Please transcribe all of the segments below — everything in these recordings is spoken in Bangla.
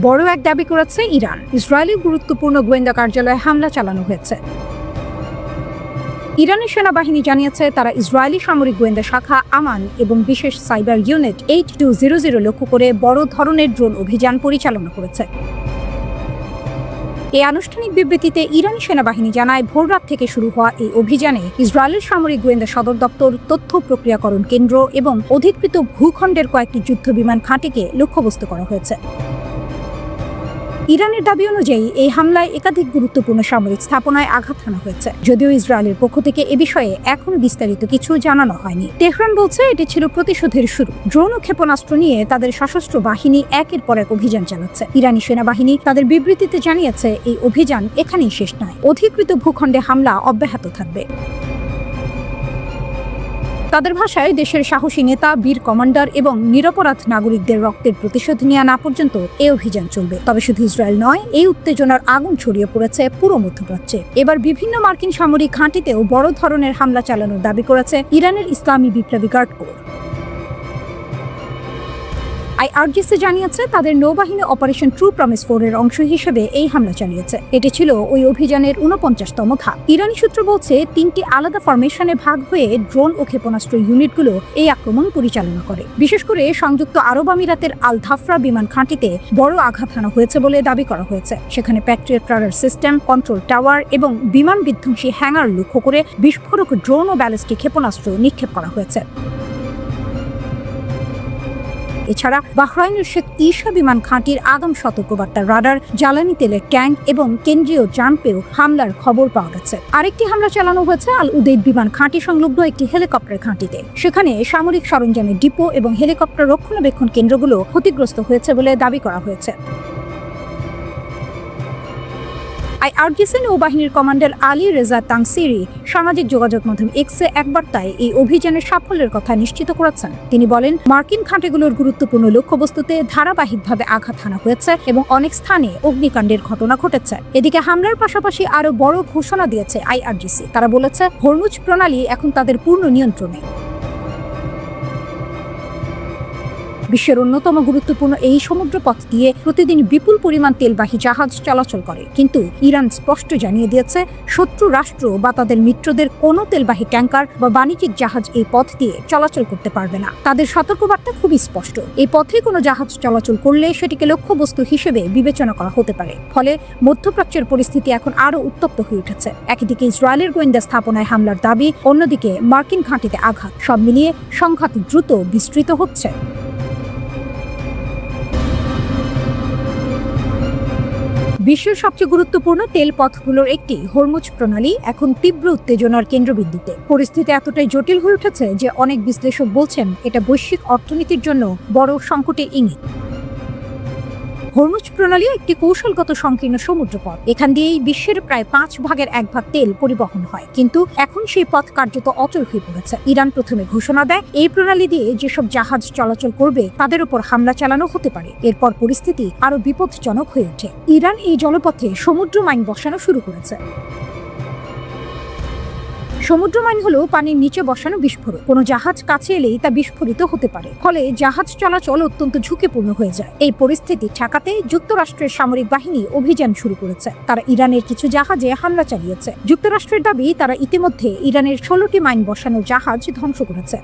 বড় এক দাবি করেছে ইরান। ইসরায়েলি গুরুত্বপূর্ণ গোয়েন্দা কার্যালয়ে হামলা চালানো হয়েছে। ইরানি সেনাবাহিনী জানিয়েছে তারা ইসরায়েলি সামরিক গোয়েন্দা শাখা আমান এবং বিশেষ সাইবার ইউনিট 8200 লক্ষ্য করে বড় ধরনের ড্রোন অভিযান পরিচালনা করেছে। এই আনুষ্ঠানিক বিবৃতিতে ইরানি সেনাবাহিনী জানায় ভোররাত থেকে শুরু হওয়া এই অভিযানে ইসরায়েলের সামরিক গোয়েন্দা সদর দপ্তর, তথ্য প্রক্রিয়াকরণ কেন্দ্র এবং অধিকৃত ভূখণ্ডের কয়েকটি যুদ্ধ বিমান ঘাঁটিকে লক্ষ্যবস্তু করা হয়েছে। ইরানের দাবি অনুযায়ী এই হামলায় একাধিক গুরুত্বপূর্ণ সামরিক স্থাপনায় আঘাত হানা হয়েছে। যদিও ইসরায়েলের পক্ষ থেকে এ বিষয়ে এখনো বিস্তারিত কিছু জানানো হয়নি। তেহরান বলছে এটি ছিল প্রতিশোধের শুরু। ড্রোন ও ক্ষেপণাস্ত্র নিয়ে তাদের সশস্ত্র বাহিনী একের পর এক অভিযান চালাচ্ছে। ইরানি সেনাবাহিনী তাদের বিবৃতিতে জানিয়েছে এই অভিযান এখানেই শেষ নয়, অধিকৃত ভূখণ্ডে হামলা অব্যাহত থাকবে। তাদের ভাষায় দেশের সাহসী নেতা, বীর কমান্ডার এবং নিরপরাধ নাগরিকদের রক্তের প্রতিশোধ নেওয়া না পর্যন্ত এই অভিযান চলবে। তবে শুধু ইসরায়েল নয়, এই উত্তেজনার আগুন ছড়িয়ে পড়েছে পুরো মধ্যপ্রাচ্যে। এবার বিভিন্ন মার্কিন সামরিক ঘাঁটিতেও বড় ধরনের হামলা চালানোর দাবি করেছে ইরানের ইসলামী বিপ্লবী গার্ড কোর। IRGC জানিয়েছে তাদের নৌবাহিনী অপারেশন ট্রু প্রমিস 4 এর অংশ হিসেবে এই হামলা চালিয়েছে। এটি ছিল ওই অভিযানের 49তম ধাপ। ইরানি সূত্র বলছে 3টি আলাদা ফরমেশনে ভাগ হয়ে ড্রোন ও ক্ষেপণাস্ত্র ইউনিটগুলো এই আক্রমণ পরিচালনা করে। বিশেষ করে সংযুক্ত আরব আমিরাতের আল ধাফরা বিমান ঘাঁটিতে বড় আঘাত হানা হয়েছে বলে দাবি করা হয়েছে। সেখানে Patriot radar system, control tower এবং বিমান বিধ্বংসী হ্যাঙ্গার লক্ষ্য করে বিস্ফোরক ড্রোন ও ব্যালিস্টিক ক্ষেপণাস্ত্র নিক্ষেপ করা হয়েছে। এছাড়া বাহরাইনের শেখ ঈসা বিমান ঘাঁটির আগাম সতর্কবার্তা রাডার, জ্বালানি তেলের ট্যাঙ্ক এবং কেন্দ্রীয় জাম্পেও হামলার খবর পাওয়া গেছে। আরেকটি হামলা চালানো হয়েছে আল উদেইদ বিমান ঘাঁটি সংলগ্ন একটি হেলিকপ্টার ঘাঁটিতে। সেখানে সামরিক সরঞ্জামের ডিপো এবং হেলিকপ্টার রক্ষণাবেক্ষণ কেন্দ্রগুলো ক্ষতিগ্রস্ত হয়েছে বলে দাবি করা হয়েছে। IRGC নৌবাহিনীর কমান্ডার আলী রেজা তাংসিরি সামাজিক যোগাযোগ মাধ্যম এক্সে এক বার্তায় এই অভিযানের সাফল্যের কথা নিশ্চিত করেছেন। তিনি বলেন, মার্কিন ঘাঁটিগুলোর গুরুত্বপূর্ণ লক্ষ্যবস্তুতে ধারাবাহিকভাবে আঘাত হানা হয়েছে এবং অনেক স্থানে অগ্নিকাণ্ডের ঘটনা ঘটেছে। এদিকে হামলার পাশাপাশি আরও বড় ঘোষণা দিয়েছে IRGC। তারা বলেছে হরমুজ প্রণালী এখন তাদের পূর্ণ নিয়ন্ত্রণে। বিশ্বের অন্যতম গুরুত্বপূর্ণ এই সমুদ্র পথ দিয়ে প্রতিদিন বিপুল পরিমাণ তেলবাহী জাহাজ চলাচল করে। কিন্তু ইরান স্পষ্ট জানিয়ে দিয়েছে শত্রু রাষ্ট্র বা তাদের মিত্রদের কোনো তেলবাহী ট্যাঙ্কার বা বাণিজ্যিক জাহাজ এই পথ দিয়ে চলাচল করতে পারবে না। তাদের সতর্কবার্তা খুবই স্পষ্ট। এই পথে কোনো জাহাজ চলাচল করলে সেটিকে লক্ষ্যবস্তু হিসেবে বিবেচনা করা হতে পারে। ফলে মধ্যপ্রাচ্যের পরিস্থিতি এখন আরও উত্তপ্ত হয়ে উঠেছে। একদিকে ইসরায়েলের গোয়েন্দা স্থাপনায় হামলার দাবি, অন্যদিকে মার্কিন ঘাঁটিতে আঘাত। সব মিলিয়ে সংঘাত দ্রুত বিস্তৃত হচ্ছে। বিশ্বের সবচেয়ে গুরুত্বপূর্ণ তেল পথগুলোর একটি হরমুজ প্রণালী এখন তীব্র উত্তেজনার কেন্দ্রবিন্দুতে। পরিস্থিতি এতটাই জটিল হয়ে উঠেছে যে অনেক বিশ্লেষক বলছেন এটা বৈশ্বিক অর্থনীতির জন্য বড় সংকটের ইঙ্গিত। হরমুজ প্রণালী একটি কৌশলগত সংকীর্ণ সমুদ্রপথ। এখান দিয়েই বিশ্বের প্রায় 1/5 তেল পরিবহন হয়। কিন্তু এখন সেই পথ কার্যত অচল হয়ে পড়েছে। ইরান প্রথমে ঘোষণা দেয় এই প্রণালী দিয়ে যেসব জাহাজ চলাচল করবে তাদের উপর হামলা চালানো হতে পারে। এরপর পরিস্থিতি আরো বিপজ্জনক হয়ে ওঠে। ইরান এই জলপথে সমুদ্র মাইন বসানো শুরু করেছে। সমুদ্র মাইন হলো পানির নিচে বসানো বিস্ফোরক। কোনো জাহাজ কাছে এলেই তা বিস্ফোরিত হতে পারে। ফলে জাহাজ চলাচল অত্যন্ত ঝুঁকিপূর্ণ হয়ে যায়। এই পরিস্থিতি ঠেকাতে যুক্তরাষ্ট্রের সামরিক বাহিনী অভিযান শুরু করেছে। তারা ইরানের কিছু জাহাজে হামলা চালিয়েছে। যুক্তরাষ্ট্রের দাবি তারা ইতিমধ্যে ইরানের 16টি মাইন বসানো জাহাজ ধ্বংস করেছে।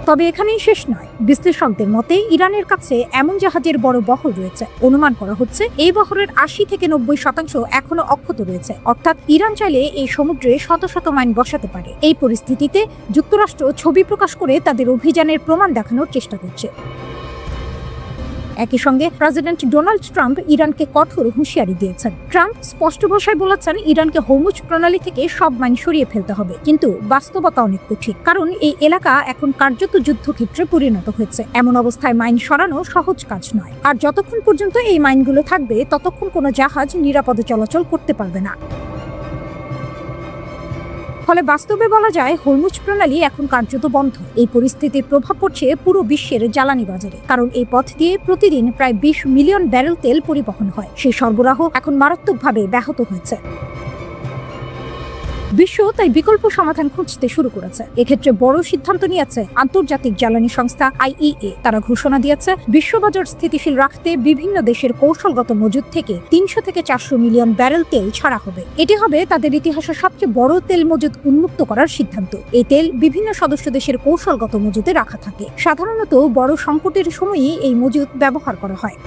তবে এখানেই শেষ নয়। বিশ্লেষকদের মতে ইরানের কাছে এমন জাহাজের বড় বহর রয়েছে। অনুমান করা হচ্ছে এই বহরের 80 থেকে 90% এখনো অক্ষত রয়েছে। অর্থাৎ ইরান চাইলে এই সমুদ্রে শত শত মাইন বসাতে পারে। এই পরিস্থিতিতে যুক্তরাষ্ট্র ছবি প্রকাশ করে তাদের অভিযানের প্রমাণ দেখানোর চেষ্টা করছে। একই সঙ্গে প্রেসিডেন্ট ডোনাল্ড ট্রাম্প ইরানকে কঠোর হুঁশিয়ারি দিয়েছেন। ট্রাম্প স্পষ্ট ভাষায় বলেছেন ইরানকে হরমুজ প্রণালী থেকে সব মাইন সরিয়ে ফেলতে হবে। কিন্তু বাস্তবতা অনেক কঠিন, কারণ এই এলাকা এখন কার্যত যুদ্ধক্ষেত্রে পরিণত হয়েছে। এমন অবস্থায় মাইন সরানো সহজ কাজ নয়। আর যতক্ষণ পর্যন্ত এই মাইনগুলো থাকবে ততক্ষণ কোনো জাহাজ নিরাপদে চলাচল করতে পারবে না। ফলে বাস্তবে বলা যায় হরমুজ প্রণালী এখন কার্যত বন্ধ। এই পরিস্থিতির প্রভাব পড়ছে পুরো বিশ্বের জ্বালানি বাজারে, কারণ এই পথ দিয়ে প্রতিদিন প্রায় 20 মিলিয়ন ব্যারেল তেল পরিবহন হয়। সেই সরবরাহ এখন মারাত্মকভাবে ব্যাহত হয়েছে। বিশ্ব তাই বিকল্প সমাধান খুঁজতে শুরু করেছে। এক্ষেত্রে বড় সিদ্ধান্ত নিয়েছে আন্তর্জাতিক জ্বালানি সংস্থা IEA। তারা ঘোষণা দিয়েছে বিশ্ববাজার স্থিতিশীল রাখতে বিভিন্ন দেশের কৌশলগত মজুদ থেকে 300 থেকে 400 মিলিয়ন ব্যারেল তেল ছাড়া হবে। এটি হবে তাদের ইতিহাসের সবচেয়ে বড় তেল মজুদ উন্মুক্ত করার সিদ্ধান্ত। এই তেল বিভিন্ন সদস্য দেশের কৌশলগত মজুদে রাখা থাকে। সাধারণত বড় সংকটের সময়ই এই মজুদ ব্যবহার করা হয়।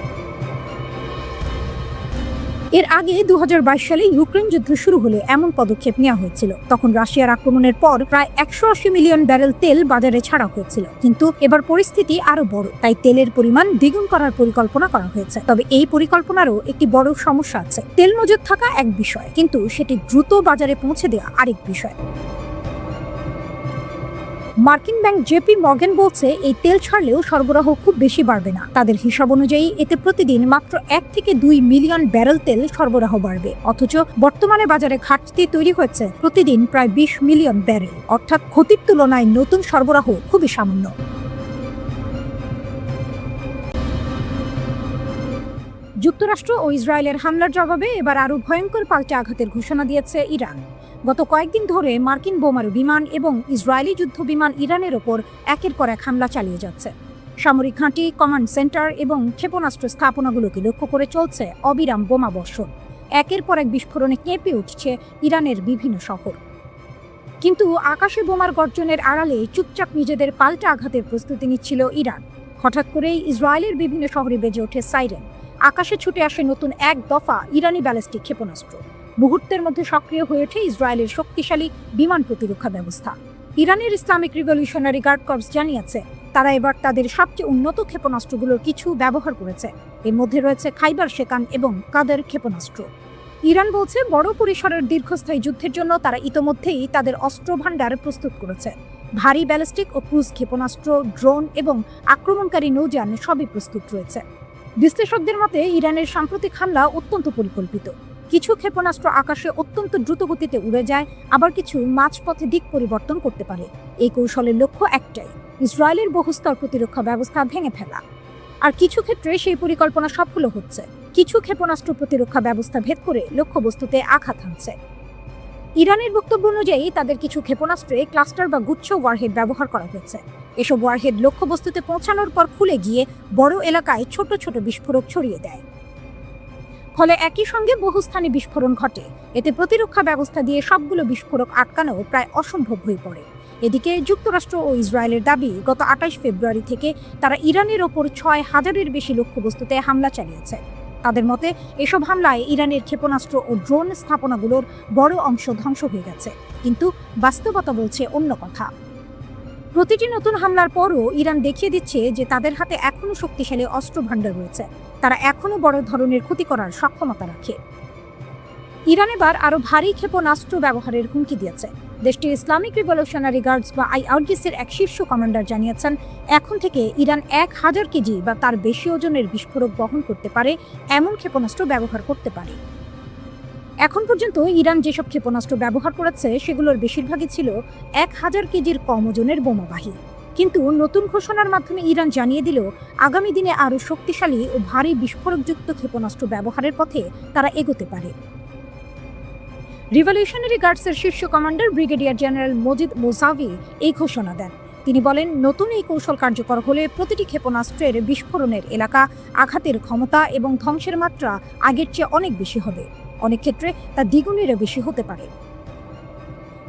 এর আগে 2022 সালে ইউক্রেন যুদ্ধ শুরু হলে এমন পদক্ষেপ নেওয়া হয়েছিল। তখন রাশিয়ার আক্রমণের পর প্রায় 180 মিলিয়ন ব্যারেল তেল বাজারে ছাড়া হয়েছিল। কিন্তু এবার পরিস্থিতি আরো বড়, তাই তেলের পরিমাণ দ্বিগুণ করার পরিকল্পনা করা হয়েছে। তবে এই পরিকল্পনারও একটি বড় সমস্যা আছে। তেল মজুদ থাকা এক বিষয়, কিন্তু সেটি দ্রুত বাজারে পৌঁছে দেওয়া আরেক বিষয়। মার্কিন ব্যাংক জেপি মর্গান বলছে এই তেল ছাড়লেও সরবরাহ খুব বেশি বাড়বে না। তাদের হিসাব অনুযায়ী এতে প্রতিদিন মাত্র 1 থেকে 2 মিলিয়ন ব্যারেল তেল সরবরাহ বাড়বে। অথচ বর্তমানে বাজারে ঘাটতি তৈরি হয়েছে প্রতিদিন প্রায় 20 মিলিয়ন ব্যারেল। অর্থাৎ ক্ষতির তুলনায় নতুন সরবরাহ খুবই সামান্য। যুক্তরাষ্ট্র ও ইসরায়েলের হামলার জবাবে এবার আরও ভয়ঙ্কর পাল্টা আঘাতের ঘোষণা দিয়েছে ইরান। গত কয়েকদিন ধরে মার্কিন বোমারু বিমান এবং ইসরায়েলি যুদ্ধ বিমান ইরানের ওপর একের পর এক হামলা চালিয়ে যাচ্ছে। সামরিক ঘাঁটি, কমান্ড সেন্টার এবং ক্ষেপণাস্ত্র স্থাপনাগুলোকে লক্ষ্য করে চলছে অবিরাম বোমা বর্ষণ। একের পর এক বিস্ফোরণে কেঁপে উঠছে ইরানের বিভিন্ন শহর। কিন্তু আকাশে বোমার গর্জনের আড়ালে চুপচাপ নিজেদের পাল্টা আঘাতের প্রস্তুতি নিচ্ছিল ইরান। হঠাৎ করেই ইসরায়েলের বিভিন্ন শহরে বেজে ওঠে সাইরেন। আকাশে ছুটে আসে নতুন এক দফা ইরানি ব্যালিস্টিক ক্ষেপণাস্ত্র। মুহূর্তের মধ্যে সক্রিয় হয়ে ওঠে ইসরায়েলের শক্তিশালী বিমান প্রতিরক্ষা ব্যবস্থা। ইরানের ইসলামিক রিভলিউশনারি গার্ড কর্পস জানিয়েছে তারা এবার তাদের সবচেয়ে উন্নত ক্ষেপণাস্ত্রগুলোর কিছু ব্যবহার করেছে। এর মধ্যে রয়েছে খাইবার শেকান এবং কাদের ক্ষেপণাস্ত্র। ইরান বলছে বড় পরিসরের দীর্ঘস্থায়ী যুদ্ধের জন্য তারা ইতোমধ্যেই তাদের অস্ত্র ভাণ্ডার প্রস্তুত করেছে। ভারী ব্যালিস্টিক ও ক্রুজ ক্ষেপণাস্ত্র, ড্রোন এবং আক্রমণকারী নৌযান সবই প্রস্তুত রয়েছে। বিশ্লেষকদের মতে ইরানের সাম্প্রতিক হামলা অত্যন্ত পরিকল্পিত। কিছু ক্ষেপণাস্ত্র আকাশে অত্যন্ত দ্রুত গতিতে উড়ে যায়, আবার কিছু মাঝপথে দিক পরিবর্তন করতে পারে। এই কৌশলের লক্ষ্য একটাই, ইসরায়েলের বহুস্তর প্রতিরক্ষা ব্যবস্থা ভেঙে ফেলা। আর কিছু ক্ষেত্রে সেই পরিকল্পনা সফল হচ্ছে। কিছু ক্ষেপণাস্ত্র প্রতিরক্ষা ব্যবস্থা ভেদ করে লক্ষ্যবস্তুতে আঘাত হানছে। ইরানের বক্তব্য অনুযায়ী তাদের কিছু ক্ষেপণাস্ত্রে ক্লাস্টার বা গুচ্ছ ওয়ারহেড ব্যবহার করা হয়েছে। এসব ওয়ারহেড লক্ষ্যবস্তুতে পৌঁছানোর পর খুলে গিয়ে বড় এলাকায় ছোট ছোট বিস্ফোরক ছড়িয়ে দেয়। ফলে একই সঙ্গে বহু স্থানে বিস্ফোরণ ঘটে। এতে প্রতিরক্ষা ব্যবস্থা দিয়ে সবগুলো বিস্ফোরক আটকানো প্রায় অসম্ভব হয়ে পড়ে। এদিকে যুক্তরাষ্ট্র ও ইসরায়েলের দাবি, গত 28 ফেব্রুয়ারি থেকে তারা ইরানের ওপর 6000-এর বেশি লক্ষ্যবস্তুতে হামলা চালিয়েছে। তাদের মতে এসব হামলায় ইরানের ক্ষেপণাস্ত্র ও ড্রোন স্থাপনাগুলোর বড় অংশ ধ্বংস হয়ে গেছে। কিন্তু বাস্তবতা বলছে অন্য কথা। প্রতিটি নতুন হামলার পরও ইরান দেখিয়ে দিচ্ছে যে তাদের হাতে এখনও শক্তিশালী অস্ত্র ভাণ্ডার রয়েছে। তারা এখনও বড় ধরনের ক্ষতি করার সক্ষমতা রাখে। ইরান এবার আরও ভারী ক্ষেপণাস্ত্র ব্যবহারের হুমকি দিয়েছে। দেশটির ইসলামিক রিভলিউশনারি গার্ডস বা IRGC-র এক শীর্ষ কমান্ডার জানিয়েছেন এখন থেকে ইরান 1000 কেজি বা তার বেশি ওজনের বিস্ফোরক বহন করতে পারে এমন ক্ষেপণাস্ত্র ব্যবহার করতে পারে। এখন পর্যন্ত ইরান যেসব ক্ষেপণাস্ত্র ব্যবহার করেছে সেগুলোর বেশিরভাগই ছিল 1000 কেজির কম ওজনের বোমাবাহী। কিন্তু নতুন ঘোষণার মাধ্যমে ইরান জানিয়ে দিল আগামী দিনে আরও শক্তিশালী ও ভারী বিস্ফোরকযুক্ত ক্ষেপণাস্ত্র ব্যবহারের পথে তারা এগোতে পারে। রিভলিউশনারি গার্ডসের শীর্ষ কমান্ডার ব্রিগেডিয়ার জেনারেল মজিদ মোসাভি এই ঘোষণা দেন। তিনি বলেন, নতুন এই কৌশল কার্যকর হলে প্রতিটি ক্ষেপণাস্ত্রের বিস্ফোরণের এলাকা, আঘাতের ক্ষমতা এবং ধ্বংসের মাত্রা আগের চেয়ে অনেক বেশি হবে। অনেক ক্ষেত্রে তা দ্বিগুণেরও বেশি হতে পারে।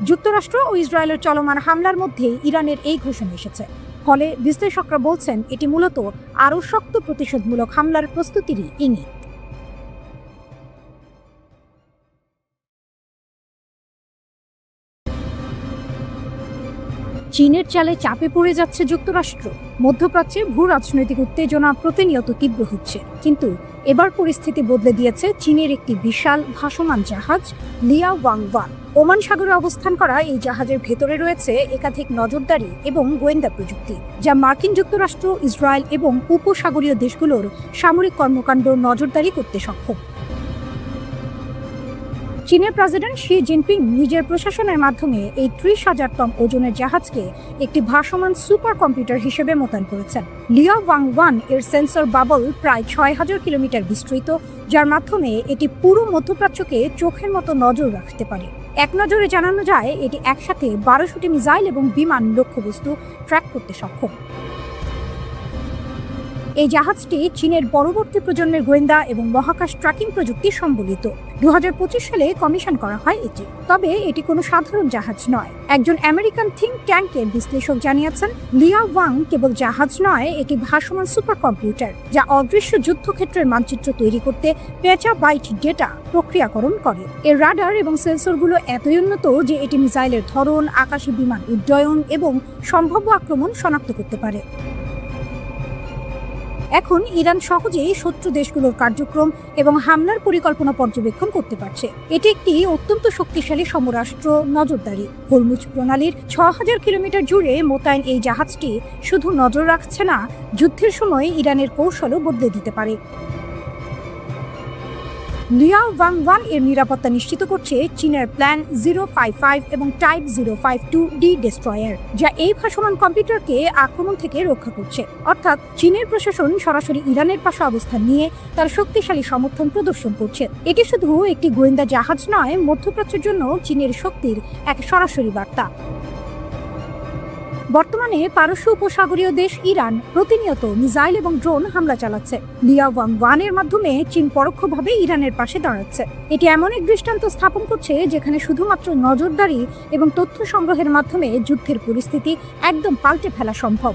যুক্তরাষ্ট্র ও ইসরায়েলের চলমান হামলার মধ্যে ইরানের এই ঘোষণা এসেছে। ফলে বিশ্লেষকরা বলছেন এটি মূলত আরও শক্ত প্রতিশোধমূলক হামলার প্রস্তুতিরই ইঙ্গিত। চীনের চালে চাপে পড়ে যাচ্ছে যুক্তরাষ্ট্র। মধ্যপ্রাচ্যে ভূ রাজনৈতিক উত্তেজনা প্রতিনিয়ত তীব্র হচ্ছে। কিন্তু এবার পরিস্থিতি বদলে দিয়েছে চীনের একটি বিশাল ভাসমান জাহাজ লিয়া ওয়াংওয়ান। ওমান সাগরে অবস্থান করা এই জাহাজের ভেতরে রয়েছে একাধিক নজরদারি এবং গোয়েন্দা প্রযুক্তি, যা মার্কিন যুক্তরাষ্ট্র, ইসরায়েল এবং উপসাগরীয় দেশগুলোর সামরিক কর্মকাণ্ড নজরদারি করতে সক্ষম। চীনের প্রেসিডেন্ট শি জিনপিং নিজের প্রশাসনের মাধ্যমে এই 30,000 টন ওজনের জাহাজকে একটি ভাসমান সুপার কম্পিউটার হিসেবে মোতায়েন করেছেন। লিয়া ওয়াংওয়ান এর সেন্সর বাবল প্রায় 6000 কিলোমিটার বিস্তৃত, যার মাধ্যমে এটি পুরো মধ্যপ্রাচ্যকে চোখের মতো নজর রাখতে পারে। এক নজরে জানানো যায় এটি একসাথে 1200টি মিসাইল এবং বিমান লক্ষ্যবস্তু ট্র্যাক করতে সক্ষম। এই জাহাজটি চীনের পরবর্তী প্রজন্মের গোয়েন্দা এবং মহাকাশ ট্র্যাকিং প্রযুক্তি সম্বলিত। 2025 সালে কমিশন করা হয় এটি। তবে এটি কোনো সাধারণ জাহাজ নয়। একজন আমেরিকান থিঙ্ক ট্যাঙ্কের বিশ্লেষক জানিয়েছেন, লিয়া ওয়াং কেবল জাহাজ নয়, এটি ভাসমান সুপার কম্পিউটার যা অদৃশ্য যুদ্ধক্ষেত্রের মানচিত্র তৈরি করতে পেটাবাইট ডেটা প্রক্রিয়াকরণ করে। এর রাডার এবং সেন্সরগুলো এতই উন্নত যে এটি মিসাইলের ধরন, আকাশী বিমান উড্ডয়ন এবং সম্ভাব্য আক্রমণ শনাক্ত করতে পারে। এখন ইরান সহজেই শত্রু দেশগুলোর কার্যক্রম এবং হামলার পরিকল্পনা পর্যবেক্ষণ করতে পারছে। এটি একটি অত্যন্ত শক্তিশালী সমরাষ্ট্র নজরদারি। হরমুজ প্রণালীর 6000 কিলোমিটার জুড়ে মোতায়েন এই জাহাজটি শুধু নজর রাখছে না, যুদ্ধের সময় ইরানের কৌশলও বদলে দিতে পারে। লিয়া ওয়াং 1 এর নিরাপত্তা নিশ্চিত করছে চীনের প্ল্যান 055 এবং টাইপ 052D ডেস্ট্রয়ার, যা এই ভাসমান কম্পিউটারকে আক্রমণ থেকে রক্ষা করছে। অর্থাৎ চীনের প্রশাসন সরাসরি ইরানের পাশে অবস্থান নিয়ে তার শক্তিশালী সমর্থন প্রদর্শন করছে। এটি শুধু একটি গোয়েন্দা জাহাজ নয়, মধ্যপ্রাচ্যের জন্য চীনের শক্তির এক সরাসরি বার্তা। বর্তমানে পারস্য উপসাগরীয় দেশ ইরান প্রতিনিয়ত মিসাইল এবং ড্রোন হামলা চালাচ্ছে। লিয়া ওয়াং 1 এর মাধ্যমে চীন পরোক্ষভাবে ইরানের পাশে দাঁড়াচ্ছে। এটি এমন এক দৃষ্টান্ত স্থাপন করছে যেখানে শুধুমাত্র নজরদারি এবং তথ্য সংগ্রহের মাধ্যমে যুদ্ধের পরিস্থিতি একদম পাল্টে ফেলা সম্ভব।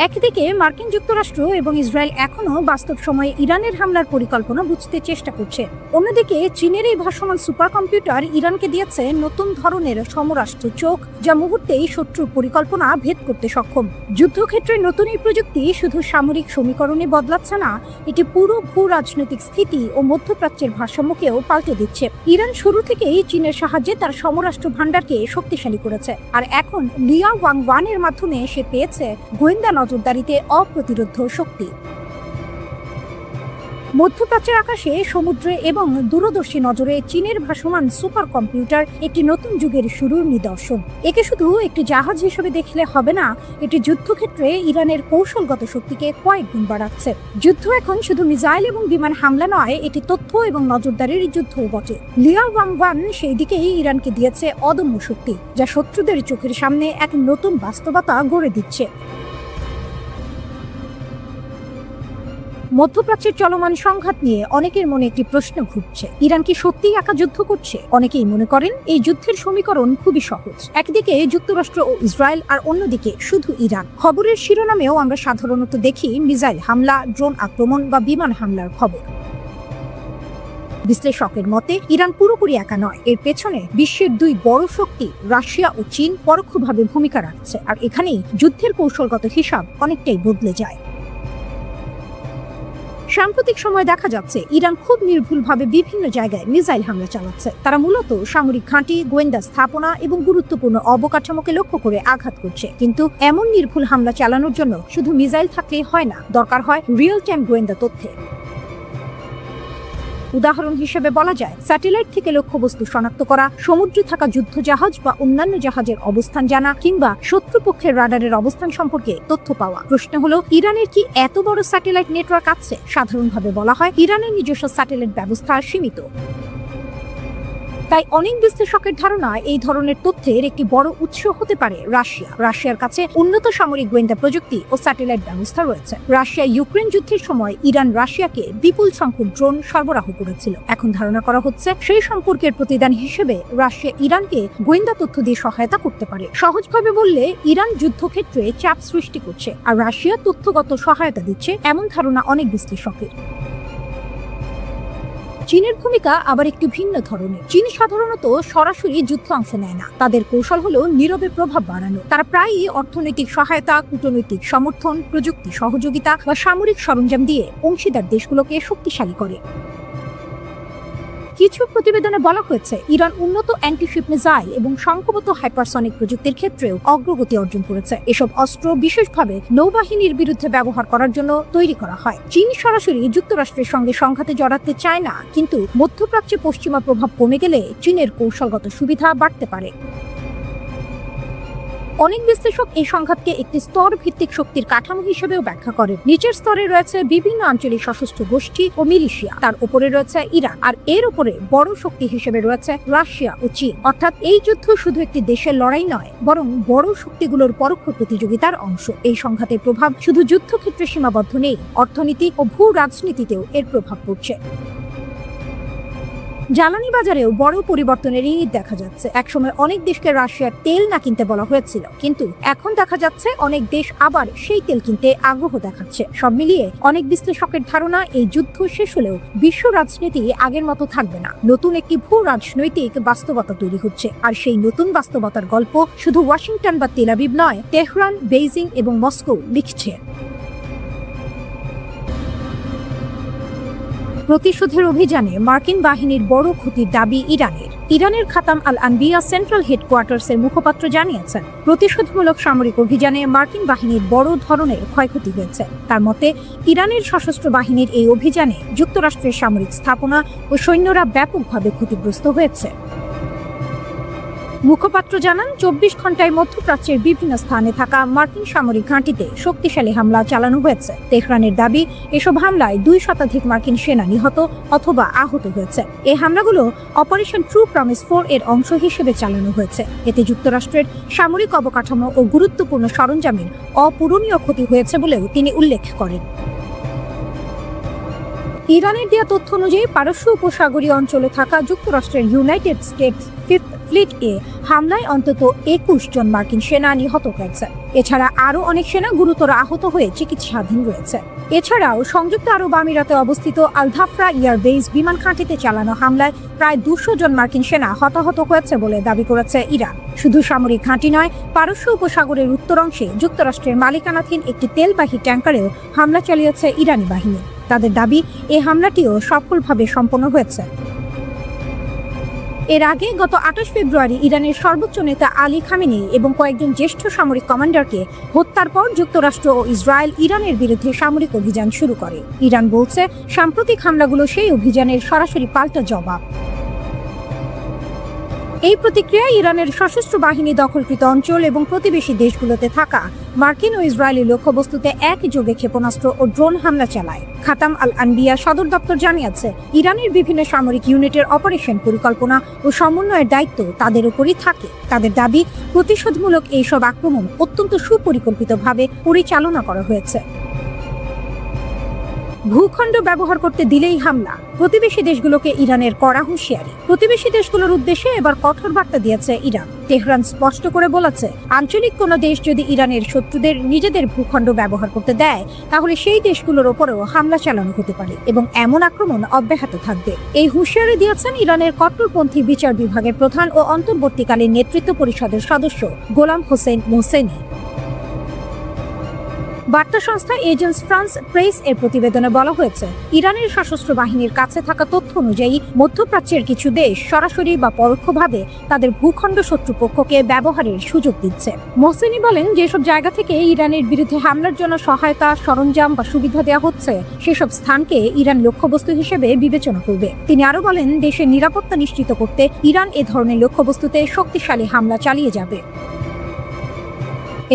একদিকে মার্কিন যুক্তরাষ্ট্র এবং ইসরায়েল এখনও বাস্তব সময়ে ইরানের হামলার পরিকল্পনা বুঝতে চেষ্টা করছে। অন্যদিকে চীনের এই ভাসমান সুপার কম্পিউটার ইরানকে দিয়েছে নতুন ধরনের সমরাষ্ট্র চোখ, যা মুহূর্তেই শত্রুর পরিকল্পনা ভেদ করতে সক্ষম। যুদ্ধক্ষেত্রে নতুন এই প্রযুক্তি শুধু সামরিক সমীকরণে বদলাচ্ছে না, এটি পুরো ভূ রাজনৈতিক স্থিতি ও মধ্যপ্রাচ্যের ভারসাম্যকেও পাল্টে দিচ্ছে। ইরান শুরু থেকেই চীনের সাহায্যে তার সমরাষ্ট্র ভাণ্ডারকে শক্তিশালী করেছে, আর এখন লিয়া ওয়াং 1 এর মাধ্যমে সে পেয়েছে গোয়েন্দা নজরদারিতে অপ্রতিরোধ্য শক্তি। মধ্যপ্রাচ্যের আকাশে, সমুদ্রে এবং দূরদর্শী নজরে চীনের ভাসমান সুপার কম্পিউটার একটি নতুন যুগের শুরুর নিদর্শন। একে শুধু একটি জাহাজ হিসেবে দেখলে হবে না, এটি যুদ্ধক্ষেত্রে ইরানের কৌশলগত শক্তিকে কয়েক গুণ বাড়াচ্ছে। যুদ্ধ এখন শুধু মিসাইল এবং বিমান হামলা নয়, এটি তথ্য এবং নজরদারির যুদ্ধও বটে। লিয়া ওয়াং 1 সেই দিকেই ইরানকে দিয়েছে অদম্য শক্তি, যা শত্রুদের চোখের সামনে এক নতুন বাস্তবতা গড়ে দিচ্ছে। মধ্যপ্রাচ্যের চলমান সংঘাত নিয়ে অনেকের মনে একটি প্রশ্ন ঘুরছে, ইরান কি সত্যিই একা যুদ্ধ করছে? অনেকেই মনে করেন এই যুদ্ধের সমীকরণ খুবই সহজ। একদিকে যুক্তরাষ্ট্র ও ইসরায়েল, আর অন্যদিকে শুধু ইরান। খবরের শিরোনামেও আমরা সাধারণত দেখি মিসাইল হামলা, ড্রোন আক্রমণ বা বিমান হামলার খবর। বিশ্লেষকের মতে ইরান পুরোপুরি একা নয়, এর পেছনে বিশ্বের দুই বড় শক্তি রাশিয়া ও চীন পরোক্ষভাবে ভূমিকা রাখছে, আর এখানেই যুদ্ধের কৌশলগত হিসাব অনেকটাই বদলে যায়। সাম্প্রতিক সময়ে দেখা যাচ্ছে ইরান খুব নির্ভুলভাবে বিভিন্ন জায়গায় মিসাইল হামলা চালাচ্ছে। তারা মূলত সামরিক ঘাঁটি, গোয়েন্দা স্থাপনা এবং গুরুত্বপূর্ণ অবকাঠামোকে লক্ষ্য করে আঘাত করছে। কিন্তু এমন নির্ভুল হামলা চালানোর জন্য শুধু মিসাইল থাকলেই হয় না, দরকার হয় রিয়েল টাইম গোয়েন্দা তথ্যের। উদাহরণ হিসেবে বলা যায় স্যাটেলাইট থেকে লক্ষ্যবস্তু শনাক্ত করা, সমুদ্রে থাকা যুদ্ধ জাহাজ বা অন্যান্য জাহাজের অবস্থান জানা, কিংবা শত্রুপক্ষের রাডারের অবস্থান সম্পর্কে তথ্য পাওয়া। প্রশ্ন হলো, ইরানের কি এত বড় স্যাটেলাইট নেটওয়ার্ক আছে? সাধারণভাবে বলা হয় ইরানের নিজস্ব স্যাটেলাইট ব্যবস্থা সীমিত। তাই অনেক বিশ্লেষকের ধারণা এই ধরনের তথ্যের একটি বড় উৎস হতে পারে রাশিয়া। রাশিয়ার কাছে উন্নত সামরিক গোয়েন্দা প্রযুক্তি ও স্যাটেলাইট ব্যবস্থা রয়েছে। রাশিয়া ইউক্রেন যুদ্ধের সময় ইরান রাশিয়াকে বিপুল সংখ্যক ড্রোন সরবরাহ করেছিল। এখন ধারণা করা হচ্ছে সেই সম্পর্কের প্রতিদান হিসেবে রাশিয়া ইরানকে গোয়েন্দা তথ্য দিয়ে সহায়তা করতে পারে। সহজভাবে বললে ইরান যুদ্ধক্ষেত্রে চাপ সৃষ্টি করছে আর রাশিয়া তথ্যগত সহায়তা দিচ্ছে, এমন ধারণা অনেক বিশ্লেষকের। চীনের ভূমিকা আবার একটু ভিন্ন ধরনের। চীন সাধারণত সরাসরি যুদ্ধে অংশ নেয় না, তাদের কৌশল হলো নীরবে প্রভাব বাড়ানো। তারা প্রায়ই অর্থনৈতিক সহায়তা, কূটনৈতিক সমর্থন, প্রযুক্তি সহযোগিতা বা সামরিক সরঞ্জাম দিয়ে অংশীদার দেশগুলোকে শক্তিশালী করে। কিছু প্রতিবেদনে বলা হয়েছে ইরান উন্নত অ্যান্টিশিপ মিসাইল এবং সংখ্যাগত হাইপারসনিক প্রযুক্তির ক্ষেত্রেও অগ্রগতি অর্জন করেছে। এসব অস্ত্র বিশেষভাবে নৌবাহিনীর বিরুদ্ধে ব্যবহার করার জন্য তৈরি করা হয়। চীন সরাসরি যুক্তরাষ্ট্রের সঙ্গে সংঘাতে জড়াতে চায় না, কিন্তু মধ্যপ্রাচ্যে পশ্চিমা প্রভাব কমে গেলে চীনের কৌশলগত সুবিধা বাড়তে পারে। অনেক বিশ্লেষক এই সংঘাতকে একটি স্তর ভিত্তিক শক্তির কাঠামো হিসেবেও ব্যাখ্যা করেন। নিচের স্তরে রয়েছে বিভিন্ন আঞ্চলিক সশস্ত্র গোষ্ঠী ও মিলিশিয়া, তার উপরে রয়েছে ইরান, আর এর উপরে বড় শক্তি হিসেবে রয়েছে রাশিয়া ও চীন। অর্থাৎ এই যুদ্ধ শুধু একটি দেশের লড়াই নয়, বরং বড় শক্তিগুলোর পরোক্ষ প্রতিযোগিতার অংশ। এই সংঘাতের প্রভাব শুধু যুদ্ধক্ষেত্রে সীমাবদ্ধ নেই, অর্থনীতি ও ভূ রাজনীতিতেও এর প্রভাব পড়ছে। জ্বালানি বাজারেও বড় পরিবর্তনের ইঙ্গিত দেখা যাচ্ছে। একসময় অনেক দেশকে রাশিয়ার তেল না কিনতে বলা হয়েছিল, কিন্তু এখন দেখা যাচ্ছে অনেক দেশ আবার সেই তেল কিনতে আগ্রহ দেখাচ্ছে। সব মিলিয়ে অনেক বিশ্লেষকের ধারণা, এই যুদ্ধ শেষ হলেও বিশ্ব রাজনীতি আগের মতো থাকবে না। নতুন একটি ভূ রাজনৈতিক বাস্তবতা তৈরি হচ্ছে, আর সেই নতুন বাস্তবতার গল্প শুধু ওয়াশিংটন বা তেল আবিব নয়, তেহরান, বেইজিং এবং মস্কো লিখছে। প্রতিশোধের অভিযানে মার্কিন বাহিনীর বড় ক্ষতির দাবি ইরানের খাতাম আল আনবিয়া সেন্ট্রাল হেডকোয়ার্টার্সের মুখপাত্র জানিয়েছেন, প্রতিশোধমূলক সামরিক অভিযানে মার্কিন বাহিনীর বড় ধরনের ক্ষয়ক্ষতি হয়েছে। তার মতে, ইরানের সশস্ত্র বাহিনীর এই অভিযানে যুক্তরাষ্ট্রের সামরিক স্থাপনা ও সৈন্যরা ব্যাপকভাবে ক্ষতিগ্রস্ত হয়েছে। মুখপাত্র জানান, 24 ঘন্টায় মধ্যপ্রাচ্যের বিভিন্ন স্থানে থাকা মার্কিন সামরিক ঘাঁটিতে শক্তিশালী হামলা চালানো হয়েছে। তেহরানের দাবি, এসব হামলায় 2 শতাধিক মার্কিন সেনা নিহত অথবা আহত হয়েছে। এই হামলাগুলো অপারেশন ট্রু প্রমিস 4 এর অংশ হিসেবে চালানো হয়েছে। এতে যুক্তরাষ্ট্রের সামরিক অবকাঠামো ও গুরুত্বপূর্ণ সরঞ্জামের অপূরণীয় ক্ষতি হয়েছে বলেও তিনি উল্লেখ করেন। ইরানের দেয়া তথ্য অনুযায়ী পারস্য উপসাগরীয় অঞ্চলে থাকা যুক্তরাষ্ট্রের ইউনাইটেড স্টেটস ফিফথ ফ্লিট এ হামলায় অন্তত 21 জন মার্কিন সেনা নিহত হয়েছে। এছাড়া আরও অনেক সেনা গুরুতর আহত হয়ে চিকিৎসাধীন রয়েছে। এছাড়াও সংযুক্ত আরব আমিরাতে অবস্থিত আল-ধাফরা এয়ারবেস বিমান ঘাঁটিতে চালানো হামলায় প্রায় 200 জন মার্কিন সেনা হতাহত হয়েছে বলে দাবি করেছে ইরান। শুধু সামরিক ঘাঁটি নয়, পারস্য উপসাগরের উত্তর অংশে যুক্তরাষ্ট্রের মালিকানাধীন একটি তেলবাহী ট্যাঙ্কারেও হামলা চালিয়েছে ইরানি বাহিনী। তাদের দাবি, এই হামলাটিও সফলভাবে সম্পন্ন হয়েছে। এর আগে গত 28 ফেব্রুয়ারি ইরানের সর্বোচ্চ নেতা আলী খামেনি এবং কয়েকজন জ্যেষ্ঠ সামরিক কমান্ডারকে হত্যার পর যুক্তরাষ্ট্র ও ইসরায়েল ইরানের বিরুদ্ধে সামরিক অভিযান শুরু করে। ইরান বলছে, সাম্প্রতিক হামলাগুলো সেই অভিযানের সরাসরি পাল্টা জবাব। এই প্রতিক্রিয়ায় ইরানের সশস্ত্র বাহিনী দখলকৃত অঞ্চল এবং প্রতিবেশী দেশগুলোতে থাকা মার্কিন ও ইসরায়েলি লক্ষ্যবস্তুতে একযোগে ক্ষেপণাস্ত্র ও ড্রোন হামলা চালায়। খাতাম আল আনবিয়া সদর দপ্তর জানিয়েছে, ইরানের বিভিন্ন সামরিক ইউনিটের অপারেশন পরিকল্পনা ও সমন্বয়ের দায়িত্ব তাদের উপরই থাকে। তাদের দাবি, প্রতিশোধমূলক এইসব আক্রমণ অত্যন্ত সুপরিকল্পিতভাবে পরিচালনা করা হয়েছে। ভূখণ্ড ব্যবহার করতে দিলেই হামলা, প্রতিবেশী দেশগুলোকে ইরানের কড়া হুঁশিয়ারি। প্রতিবেশী দেশগুলোর উদ্দেশ্যে এবার কঠোর বার্তা দিয়েছে ইরান। তেহরান স্পষ্ট করে বলেছে, আঞ্চলিক কোনো দেশ যদি ইরানের শত্রুদের নিজেদের ভূখণ্ড ব্যবহার করতে দেয়, তাহলে সেই দেশগুলোর ওপরেও হামলা চালানো হতে পারে এবং এমন আক্রমণ অব্যাহত থাকবে। এই হুঁশিয়ারি দিয়েছেন ইরানের কট্টরপন্থী বিচার বিভাগের প্রধান ও অন্তর্বর্তীকালীন নেতৃত্ব পরিষদের সদস্য গোলাম হোসেন মোহসেনি। বার্তা সংস্থা এজেন্স ফ্রান্স প্রেস এর প্রতিবেদনে বলা হয়েছে, ইরানের সশস্ত্র বাহিনীর কাছে থাকা তথ্য অনুযায়ী মধ্যপ্রাচ্যের কিছু দেশ সরাসরি বা পরোক্ষভাবে তাদের ভূখণ্ড শত্রুপক্ষকে ব্যবহারের সুযোগ দিচ্ছে। মোহসেনি বলেন, যেসব জায়গা থেকে ইরানের বিরুদ্ধে হামলার জন্য সহায়তা, সরঞ্জাম বা সুবিধা দেওয়া হচ্ছে, সেসব স্থানকে ইরান লক্ষ্যবস্তু হিসেবে বিবেচনা করবে। তিনি আরও বলেন, দেশের নিরাপত্তা নিশ্চিত করতে ইরান এ ধরনের লক্ষ্যবস্তুতে শক্তিশালী হামলা চালিয়ে যাবে।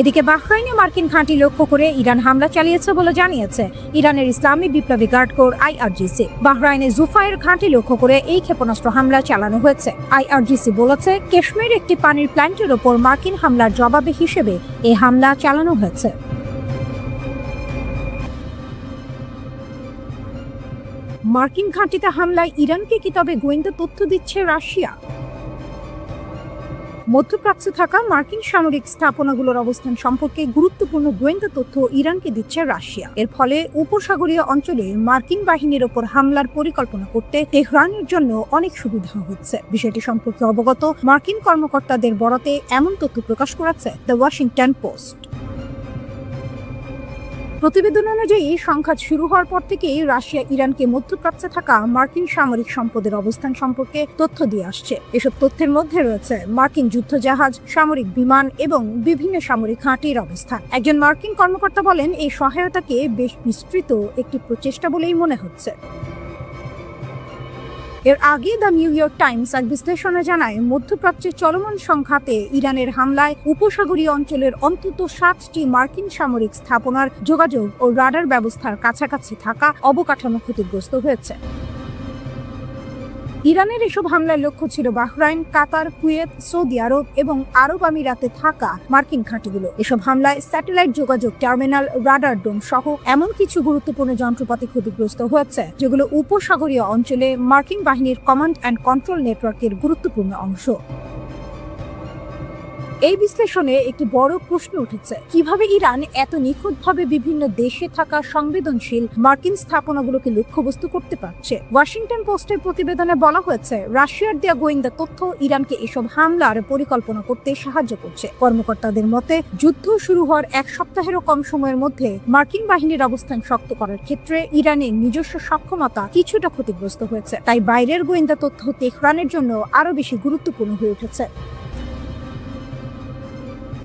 এদিকে বাহরাইনে মার্কিন ঘাঁটি লক্ষ্য করে ইরান হামলা চালিয়েছে বলে জানিয়েছে ইরানের ইসলামী বিপ্লবী গার্ড কোর IRGC। বাহরাইনে জুফায়ের ঘাঁটি লক্ষ্য করে এই ক্ষেপণাস্ত্র হামলা চালানো হয়েছে। IRGC বলেছে, কাশ্মীর একটি পানির প্ল্যান্টের ওপর মার্কিন হামলার জবাবে হিসেবে এই হামলা চালানো হয়েছে। মার্কিন ঘাঁটিতে হামলায় ইরানকে কি তবে গোয়েন্দা তথ্য দিচ্ছে রাশিয়া? মধ্যপ্রাচ্যে থাকা মার্কিন সামরিক স্থাপনাগুলোর অবস্থান সম্পর্কে গুরুত্বপূর্ণ গোয়েন্দা তথ্য ইরানকে দিচ্ছে রাশিয়া। এর ফলে উপসাগরীয় অঞ্চলে মার্কিন বাহিনীর ওপর হামলার পরিকল্পনা করতে তেহরানের জন্য অনেক সুবিধা হচ্ছে। বিষয়টি সম্পর্কে অবগত মার্কিন কর্মকর্তাদের বরাতে এমন তথ্য প্রকাশ করেছে দ্য ওয়াশিংটন পোস্ট। প্রতিবেদন অনুযায়ী সংঘাত শুরু হওয়ার পর থেকেই রাশিয়া ইরানকে মধ্যপ্রাচ্যে থাকা মার্কিন সামরিক সম্পদের অবস্থান সম্পর্কে তথ্য দিয়ে আসছে। এসব তথ্যের মধ্যে রয়েছে মার্কিন যুদ্ধজাহাজ, সামরিক বিমান এবং বিভিন্ন সামরিক ঘাঁটির অবস্থান। একজন মার্কিন কর্মকর্তা বলেন, এই সহায়তাকে বেশ বিস্তৃত একটি প্রচেষ্টা বলেই মনে হচ্ছে। এর আগে দ্য নিউ ইয়র্ক টাইমস এক বিশ্লেষণে জানায়, মধ্যপ্রাচ্যের চলমান সংঘাতে ইরানের হামলায় উপসাগরীয় অঞ্চলের অন্তত 7টি মার্কিন সামরিক স্থাপনার যোগাযোগ ও রাডার ব্যবস্থার কাছাকাছি থাকা অবকাঠামো ক্ষতিগ্রস্ত হয়েছে। ইরানের এসব হামলার লক্ষ্য ছিল বাহরাইন, কাতার, কুয়েত, সৌদি আরব এবং আরব আমিরাতে থাকা মার্কিন ঘাঁটিগুলো। এসব হামলায় স্যাটেলাইট যোগাযোগ টার্মিনাল, রাডার ডোম সহ এমন কিছু গুরুত্বপূর্ণ যন্ত্রপাতি ক্ষতিগ্রস্ত হয়েছে যেগুলো উপসাগরীয় অঞ্চলে মার্কিন বাহিনীর কমান্ড অ্যান্ড কন্ট্রোল নেটওয়ার্কের গুরুত্বপূর্ণ অংশ। এই বিশ্লেষণে একটি বড় প্রশ্ন উঠেছে, কিভাবে ইরান এত নিখুঁতভাবে বিভিন্ন দেশে থাকা সংবেদনশীল মার্কিন স্থাপনাগুলোকে লক্ষ্যবস্তু করতে পারছে। ওয়াশিংটন পোস্টের প্রতিবেদনে বলা হয়েছে, রাশিয়ার দেয়া গোয়েন্দা তথ্য ইরানকে এসব হামলার পরিকল্পনা করতে সাহায্য করছে। কর্মকর্তাদের মতে, যুদ্ধ শুরু হওয়ার এক সপ্তাহেরও কম সময়ের মধ্যে মার্কিন বাহিনীর অবস্থান শক্ত করার ক্ষেত্রে ইরানের নিজস্ব সক্ষমতা কিছুটা ক্ষতিগ্রস্ত হয়েছে। তাই বাইরের গোয়েন্দা তথ্য তেহরানের জন্য আরো বেশি গুরুত্বপূর্ণ হয়ে উঠেছে।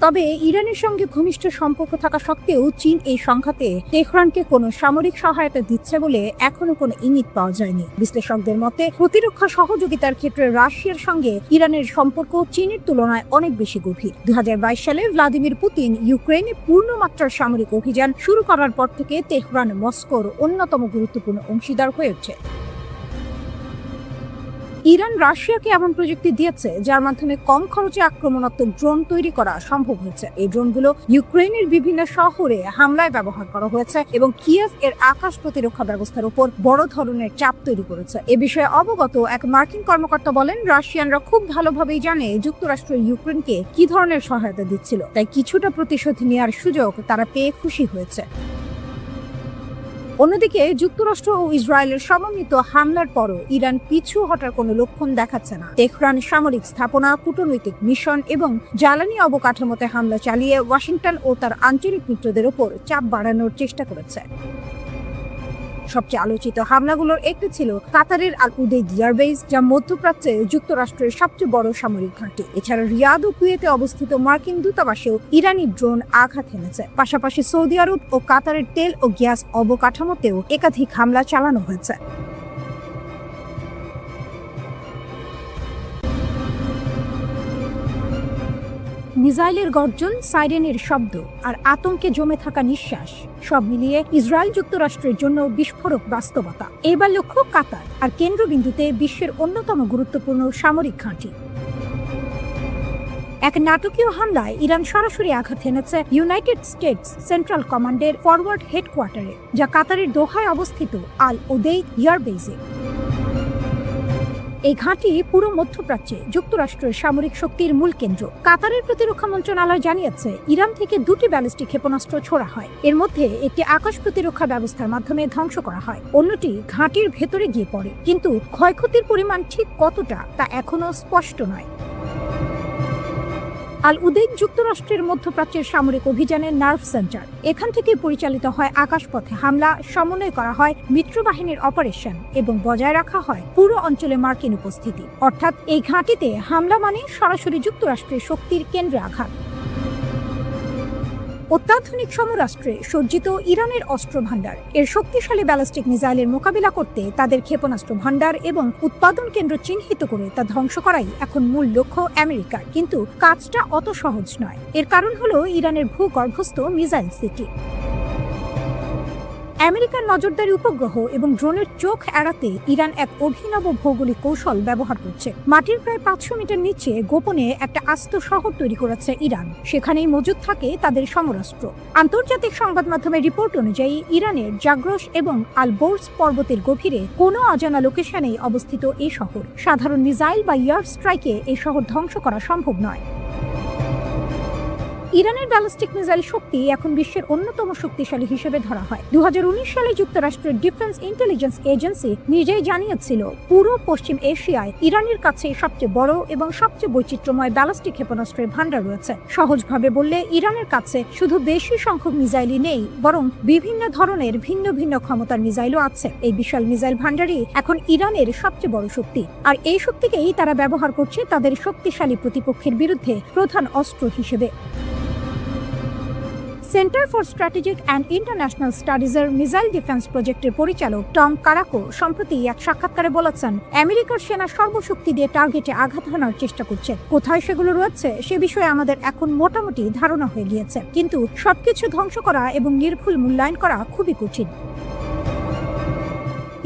তবে ইরানের সঙ্গে ঘনিষ্ঠ সম্পর্ক থাকা সত্ত্বেও চীন এই সংঘাতে তেহরানকে কোনো সামরিক সহায়তা দিচ্ছে বলে এখনো কোনো ইঙ্গিত পাওয়া যায়নি। বিশ্লেষকদের মতে, প্রতিরক্ষা সহযোগিতার ক্ষেত্রে রাশিয়ার সঙ্গে ইরানের সম্পর্ক চীনের তুলনায় অনেক বেশি গভীর। 2022 সালে ভ্লাদিমির পুতিন ইউক্রেনে পূর্ণমাত্রার সামরিক অভিযান শুরু করার পর থেকে তেহরান মস্কোর অন্যতম গুরুত্বপূর্ণ অংশীদার হয়ে ওঠে। ইরান রাশিয়াকে এমন প্রযুক্তি দিয়েছে যার মাধ্যমে কম খরচে আক্রমণাত্মক ড্রোন তৈরি করা সম্ভব হয়েছে। এই ড্রোনগুলো ইউক্রেনের বিভিন্ন শহরে হামলায় ব্যবহার করা হয়েছে এবং কিয়েভ এর আকাশ প্রতিরক্ষা ব্যবস্থার উপর বড় ধরনের চাপ তৈরি করেছে। এ বিষয়ে অবগত এক মার্কিন কর্মকর্তা বলেন, রাশিয়ানরা খুব ভালোভাবেই জানে যুক্তরাষ্ট্র ইউক্রেনকে কি ধরনের সহায়তা দিচ্ছিল, তাই কিছুটা প্রতিশোধ নেওয়ার সুযোগ তারা পেয়ে খুশি হয়েছে। অন্যদিকে যুক্তরাষ্ট্র ও ইসরায়েলের সমন্বিত হামলার পরও ইরান পিছু হটার কোনো লক্ষণ দেখাচ্ছে না। তেহরান সামরিক স্থাপনা, কূটনৈতিক মিশন এবং জ্বালানি অবকাঠামোতে হামলা চালিয়ে ওয়াশিংটন ও তার আঞ্চলিক মিত্রদের ওপর চাপ বাড়ানোর চেষ্টা করেছে। সবচেয়ে আলোচিত হামলাগুলোর একটি ছিল কাতারের আল উদেইদ এয়ারবেস, যা মধ্যপ্রাচ্যে যুক্তরাষ্ট্রের সবচেয়ে বড় সামরিক ঘাঁটি। এছাড়া রিয়াদ ও কুয়েতে অবস্থিত মার্কিন দূতাবাসেও ইরানি ড্রোন আঘাত হেনেছে। পাশাপাশি সৌদি আরব ও কাতারের তেল ও গ্যাস অবকাঠামোতেও একাধিক হামলা চালানো হয়েছে। মিসাইলের গর্জন, সাইরেনের শব্দ আর আতঙ্কে জমে থাকা নিঃশ্বাস সব মিলিয়ে ইসরায়েল যুক্তরাষ্ট্রের জন্য বিস্ফোরক বাস্তবতা। এবার লক্ষ্য কাতার আর কেন্দ্রবিন্দুতে বিশ্বের অন্যতম গুরুত্বপূর্ণ সামরিক ঘাঁটি। এক নাটকীয় হামলায় ইরান সরাসরি আঘাত হেনেছে ইউনাইটেড স্টেটস সেন্ট্রাল কমান্ডের ফরওয়ার্ড হেডকোয়ার্টারে, যা কাতারের দোহায় অবস্থিত আল উদেইদ এয়ারবেসে। এই ঘাঁটি পুরো মধ্যপ্রাচ্যে যুক্তরাষ্ট্রের সামরিক শক্তির মূল কেন্দ্র। কাতারের প্রতিরক্ষা মন্ত্রণালয় জানিয়েছে, ইরান থেকে 2টি ব্যালিস্টিক ক্ষেপণাস্ত্র ছোড়া হয়। এর মধ্যে একটি আকাশ প্রতিরক্ষা ব্যবস্থার মাধ্যমে ধ্বংস করা হয়, অন্যটি ঘাঁটির ভেতরে গিয়ে পড়ে। কিন্তু ক্ষয়ক্ষতির পরিমাণ ঠিক কতটা তা এখনো স্পষ্ট নয়। আল উদেইদ যুক্তরাষ্ট্রের মধ্যপ্রাচ্যের সামরিক অভিযানের নার্ভ সেন্টার। এখান থেকে পরিচালিত হয় আকাশপথে হামলা, সমন্বয় করা হয় মিত্রবাহিনীর অপারেশন এবং বজায় রাখা হয় পুরো অঞ্চলে মার্কিন উপস্থিতি। অর্থাৎ এই ঘাঁটিতে হামলা মানে সরাসরি যুক্তরাষ্ট্রের শক্তির কেন্দ্রে আঘাত। অত্যাধুনিক সমরাষ্ট্রে সজ্জিত ইরানের অস্ত্র ভান্ডার, এর শক্তিশালী ব্যালিস্টিক মিসাইলের মোকাবিলা করতে তাদের ক্ষেপণাস্ত্র ভান্ডার এবং উৎপাদন কেন্দ্র চিহ্নিত করে তা ধ্বংস করাই এখন মূল লক্ষ্য আমেরিকার। কিন্তু কাজটা অত সহজ নয়। এর কারণ হলো ইরানের ভূগর্ভস্থ মিসাইল সিটি। আমেরিকার নজরদারি উপগ্রহ এবং ড্রোনের চোখ এড়াতে ইরান এক অভিনব ভৌগোলিক কৌশল ব্যবহার করছে। মাটির প্রায় 500 মিটার নিচে গোপনে একটা আস্ত শহর তৈরি করেছে ইরান। সেখানেই মজুদ থাকে তাদের সমরাস্ত্র। আন্তর্জাতিক সংবাদ মাধ্যমের রিপোর্ট অনুযায়ী ইরানের জাগ্রস এবং আলবোর্স পর্বতের গভীরে কোনো অজানা লোকেশনেই অবস্থিত এই শহর। সাধারণ মিসাইল বা এয়ার স্ট্রাইকে এই শহর ধ্বংস করা সম্ভব নয়। ইরানের ব্যালিস্টিক মিসাইল শক্তি এখন বিশ্বের অন্যতম শক্তিশালী হিসেবে ধরা হয়। 2019 সালে যুক্তরাষ্ট্রের ডিফেন্স ইন্টেলিজেন্স এজেন্সি নিজেই জানিয়েছিল, পুরো পশ্চিম এশিয়ায় ইরানের কাছে সবচেয়ে বড় এবং সবচেয়ে বৈচিত্র্যময় ব্যালিস্টিক ক্ষেপণাস্ত্রের ভান্ডার রয়েছে। সহজভাবে বললে, ইরানের কাছে শুধু বেশি সংখ্যক মিসাইলই নেই, বরং বিভিন্ন ধরনের ভিন্ন ভিন্ন ক্ষমতার মিসাইলও আছে। এই বিশাল মিসাইল ভান্ডারই এখন ইরানের সবচেয়ে বড় শক্তি, আর এই শক্তিকেই তারা ব্যবহার করছে তাদের শক্তিশালী প্রতিপক্ষের বিরুদ্ধে প্রধান অস্ত্র হিসেবে। Center for strategic and international স্টাডিজের মিসাইল ডিফেন্স প্রজেক্টের পরিচালক টম কারাকো সম্প্রতি এক সাক্ষাৎকারে বলেছেন, আমেরিকার সেনা সর্বশক্তি দিয়ে টার্গেটে আঘাত হানার চেষ্টা করছে। কোথায় সেগুলো রয়েছে সে বিষয়ে আমাদের এখন মোটামুটি ধারণা হয়ে গিয়েছে, কিন্তু সবকিছু ধ্বংস করা এবং নির্ভুল মূল্যায়ন করা খুবই কঠিন।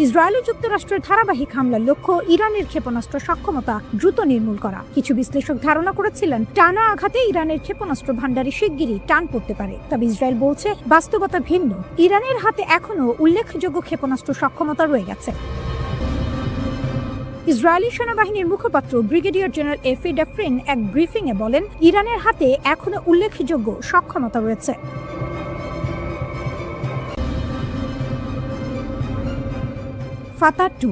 ইসরায়েল ও যুক্তরাষ্ট্রের ধারাবাহিক হামলার লক্ষ্য ইরানের ক্ষেপণাস্ত্র সক্ষমতা দ্রুত নির্মূল করা। কিছু বিশ্লেষক ধারণা করেছিলেন টানা আঘাতে ইরানের ক্ষেপণাস্ত্র ভান্ডারে শিগগিরই টান পড়তে পারে, তবে ইসরায়েল বলছে বাস্তবতা ভিন্ন। ইরানের হাতে এখনও উল্লেখযোগ্য ক্ষেপণাস্ত্র সক্ষমতা রয়ে গেছে। ইসরায়েলি সেনাবাহিনীর মুখপাত্র ব্রিগেডিয়ার জেনারেল এফি ডেফরিন এক ব্রিফিংয়ে বলেন, ইরানের হাতে এখনও উল্লেখযোগ্য সক্ষমতা রয়েছে। ফাতা-2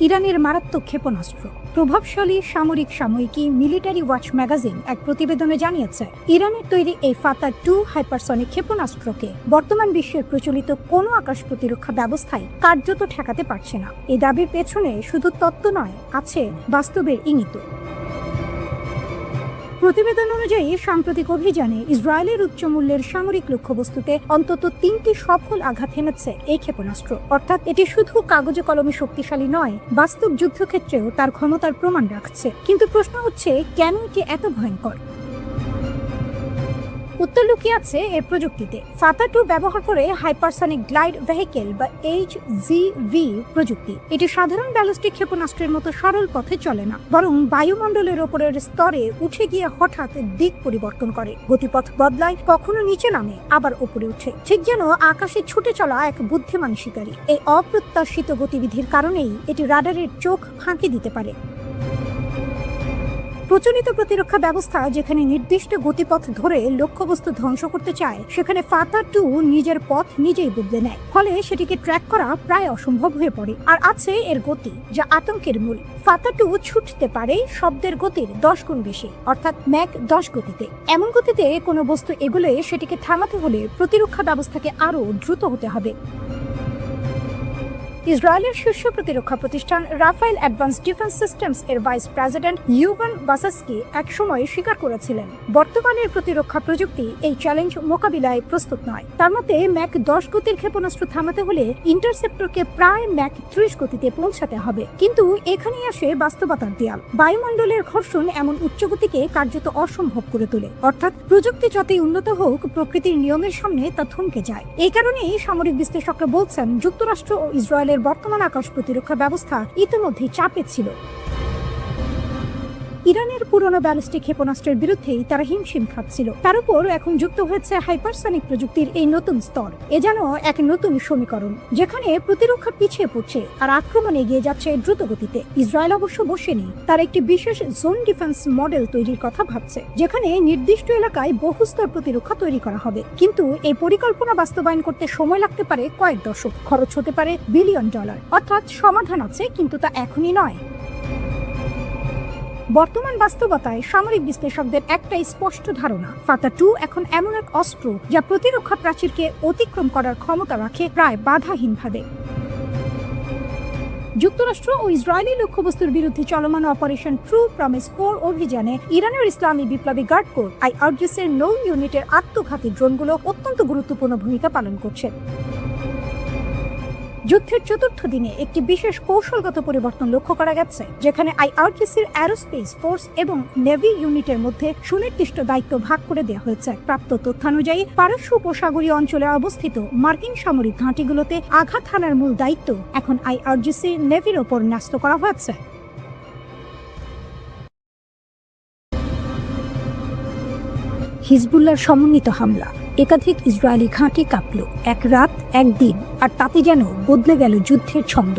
ইরানের মারাত্মক ক্ষেপণাস্ত্র। প্রভাবশালী সামরিক সাময়িকী মিলিটারি ওয়াচ ম্যাগাজিন এক প্রতিবেদনে জানিয়েছে, ইরানের তৈরি এই ফাতা-2 হাইপারসনিক ক্ষেপণাস্ত্রকে বর্তমান বিশ্বের প্রচলিত কোনো আকাশ প্রতিরক্ষা ব্যবস্থায় কার্যত ঠেকাতে পারছে না। এই দাবির পেছনে শুধু তত্ত্ব নয়, আছে বাস্তবের ইঙ্গিত। প্রতিবেদন অনুযায়ী সাম্প্রতিক অভিযানে ইসরায়েলের উচ্চ মূল্যের সামরিক লক্ষ্যবস্তুতে অন্তত 3টি সফল আঘাত হেনেছে এই ক্ষেপণাস্ত্র। অর্থাৎ এটি শুধু কাগজে কলমে শক্তিশালী নয়, বাস্তব যুদ্ধক্ষেত্রেও তার ক্ষমতার প্রমাণ রাখছে। কিন্তু প্রশ্ন হচ্ছে, কেন এটি এত ভয়ঙ্কর? উত্তর লুকিয়ে আছে এর প্রযুক্তিতে। ফাতা-2 ব্যবহার করে হাইপারসনিক গ্লাইড ভেহিকেল বা HGV প্রযুক্তি। এটি সাধারণ ব্যালিস্টিক ক্ষেপণাস্ত্রের মতো সরল পথে চলে না, বরং বায়ুমণ্ডলের ওপরের স্তরে উঠে গিয়ে হঠাৎ দিক পরিবর্তন করে, গতিপথ বদলায়, কখনো নিচে নামে আবার উপরে উঠে, ঠিক যেন আকাশে ছুটে চলা এক বুদ্ধিমান শিকারী। এই অপ্রত্যাশিত গতিবিধির কারণেই এটি রাডারের চোখ ফাঁকি দিতে পারে। প্রচলিত প্রতিরক্ষা ব্যবস্থা যেখানে নির্দিষ্ট গতিপথ ধরে লক্ষ্যবস্তু ধ্বংস করতে চায়, সেখানে ফাতা-2 নিজের পথ নিজেই বদলে নেয়, ফলে সেটিকে ট্র্যাক করা প্রায় অসম্ভব হয়ে পড়ে। আর আছে এর গতি, যা আতঙ্কের মূল। ফাতা-2 ছুটতে পারে শব্দের গতির 10 গুণ বেশি, অর্থাৎ ম্যাক 10 গতিতে। এমন গতিতে কোনো বস্তু এগোলে সেটিকে থামাতে হলে প্রতিরক্ষা ব্যবস্থাকে আরও দ্রুত হতে হবে। ইসরায়েলের শীর্ষ প্রতিরক্ষা প্রতিষ্ঠান রাফায়েল অ্যাডভান্স ডিফেন্স সিস্টেমস এর ভাইস প্রেসিডেন্ট ইউভান বাসাস্কি একসময় স্বীকার করেছিলেন, বর্তমানের প্রতিরক্ষা প্রযুক্তি এই চ্যালেঞ্জ মোকাবিলায় প্রস্তুত নয়। তার মতে ম্যাক 10 গতির ক্ষেপণাস্ত্র থামাতে হলে ইন্টারসেপ্টরকে প্রায় ম্যাক 30 গতিতে পৌঁছাতে হবে। কিন্তু এখানেই আসে বাস্তবতার দেয়াল। বায়ুমণ্ডলের ঘর্ষণ এমন উচ্চ গতিকে কার্যত অসম্ভব করে তোলে। অর্থাৎ প্রযুক্তি যতই উন্নত হোক, প্রকৃতির নিয়মের সামনে তা থমকে যায়। এই কারণেই সামরিক বিশ্লেষকরা বলছেন, যুক্তরাষ্ট্র ও ইসরায়েলের বর্তমান আকাশ প্রতিরক্ষা ব্যবস্থা ইতিমধ্যে চাপে ছিল। ইরানের পুরনো ব্যালিস্টিক ক্ষেপণাস্ত্রের বিরুদ্ধেই তারা হিমশিম খাচ্ছিল। তার উপর এখন যুক্ত হয়েছে হাইপারসনিক প্রযুক্তির এই নতুন স্তর। এ যেন এক নতুন সমীকরণ, যেখানে প্রতিরক্ষা পিছিয়ে পড়ছে আর আক্রমণ এগিয়ে যাচ্ছে দ্রুত গতিতে। ইসরায়েল অবশ্য বসেনি, তার একটি বিশেষ জোন ডিফেন্স মডেল তৈরির কথা ভাবছে, যেখানে নির্দিষ্ট এলাকায় বহুস্তর প্রতিরক্ষা তৈরি করা হবে। কিন্তু এই পরিকল্পনা বাস্তবায়ন করতে সময় লাগতে পারে কয়েক দশক, খরচ হতে পারে বিলিয়ন ডলার। অর্থাৎ সমাধান আছে, কিন্তু তা এখনই নয়। বর্তমান বাস্তবতায় সামরিক বিশ্লেষকদের একটাই স্পষ্ট ধারণা, ফাতা-2 এখন এমন এক অস্ত্র যা প্রতিরক্ষা প্রাচীরকে অতিক্রম করার ক্ষমতা রাখে প্রায় বাধাহীনভাবে। যুক্তরাষ্ট্র ও ইসরায়েলি লক্ষ্যবস্তুর বিরুদ্ধে চলমান অপারেশন ট্রু প্রমিস 4 অভিযানে ইরানের ইসলামী বিপ্লবী গার্ড কোর IRGC-র নৌ ইউনিটের আত্মঘাতী ড্রোনগুলো অত্যন্ত গুরুত্বপূর্ণ ভূমিকা পালন করছে। যুদ্ধের চতুর্থ দিনে একটি বিশেষ কৌশলগত পরিবর্তন লক্ষ্য করা গেছে, যেখানে IRGC-র অ্যারোস্পেস ফোর্স এবং নেভি ইউনিটের মধ্যে সুনির্দিষ্ট দায়িত্ব ভাগ করে দেওয়া হয়েছে। প্রাপ্ত তথ্যানুযায়ী পারস্য উপসাগরীয় অঞ্চলে অবস্থিত মার্কিন সামরিক ঘাঁটিগুলোতে আঘাত হানার মূল দায়িত্ব এখন IRGC নেভির ওপর ন্যস্ত করা হয়েছে। হিজবুল্লাহর সমন্বিত হামলা, একাধিক ইসরায়েলি ঘাঁটি কাঁপল। এক রাত, এক দিন, আর তাতে যেন বদলে গেল যুদ্ধের ছন্দ।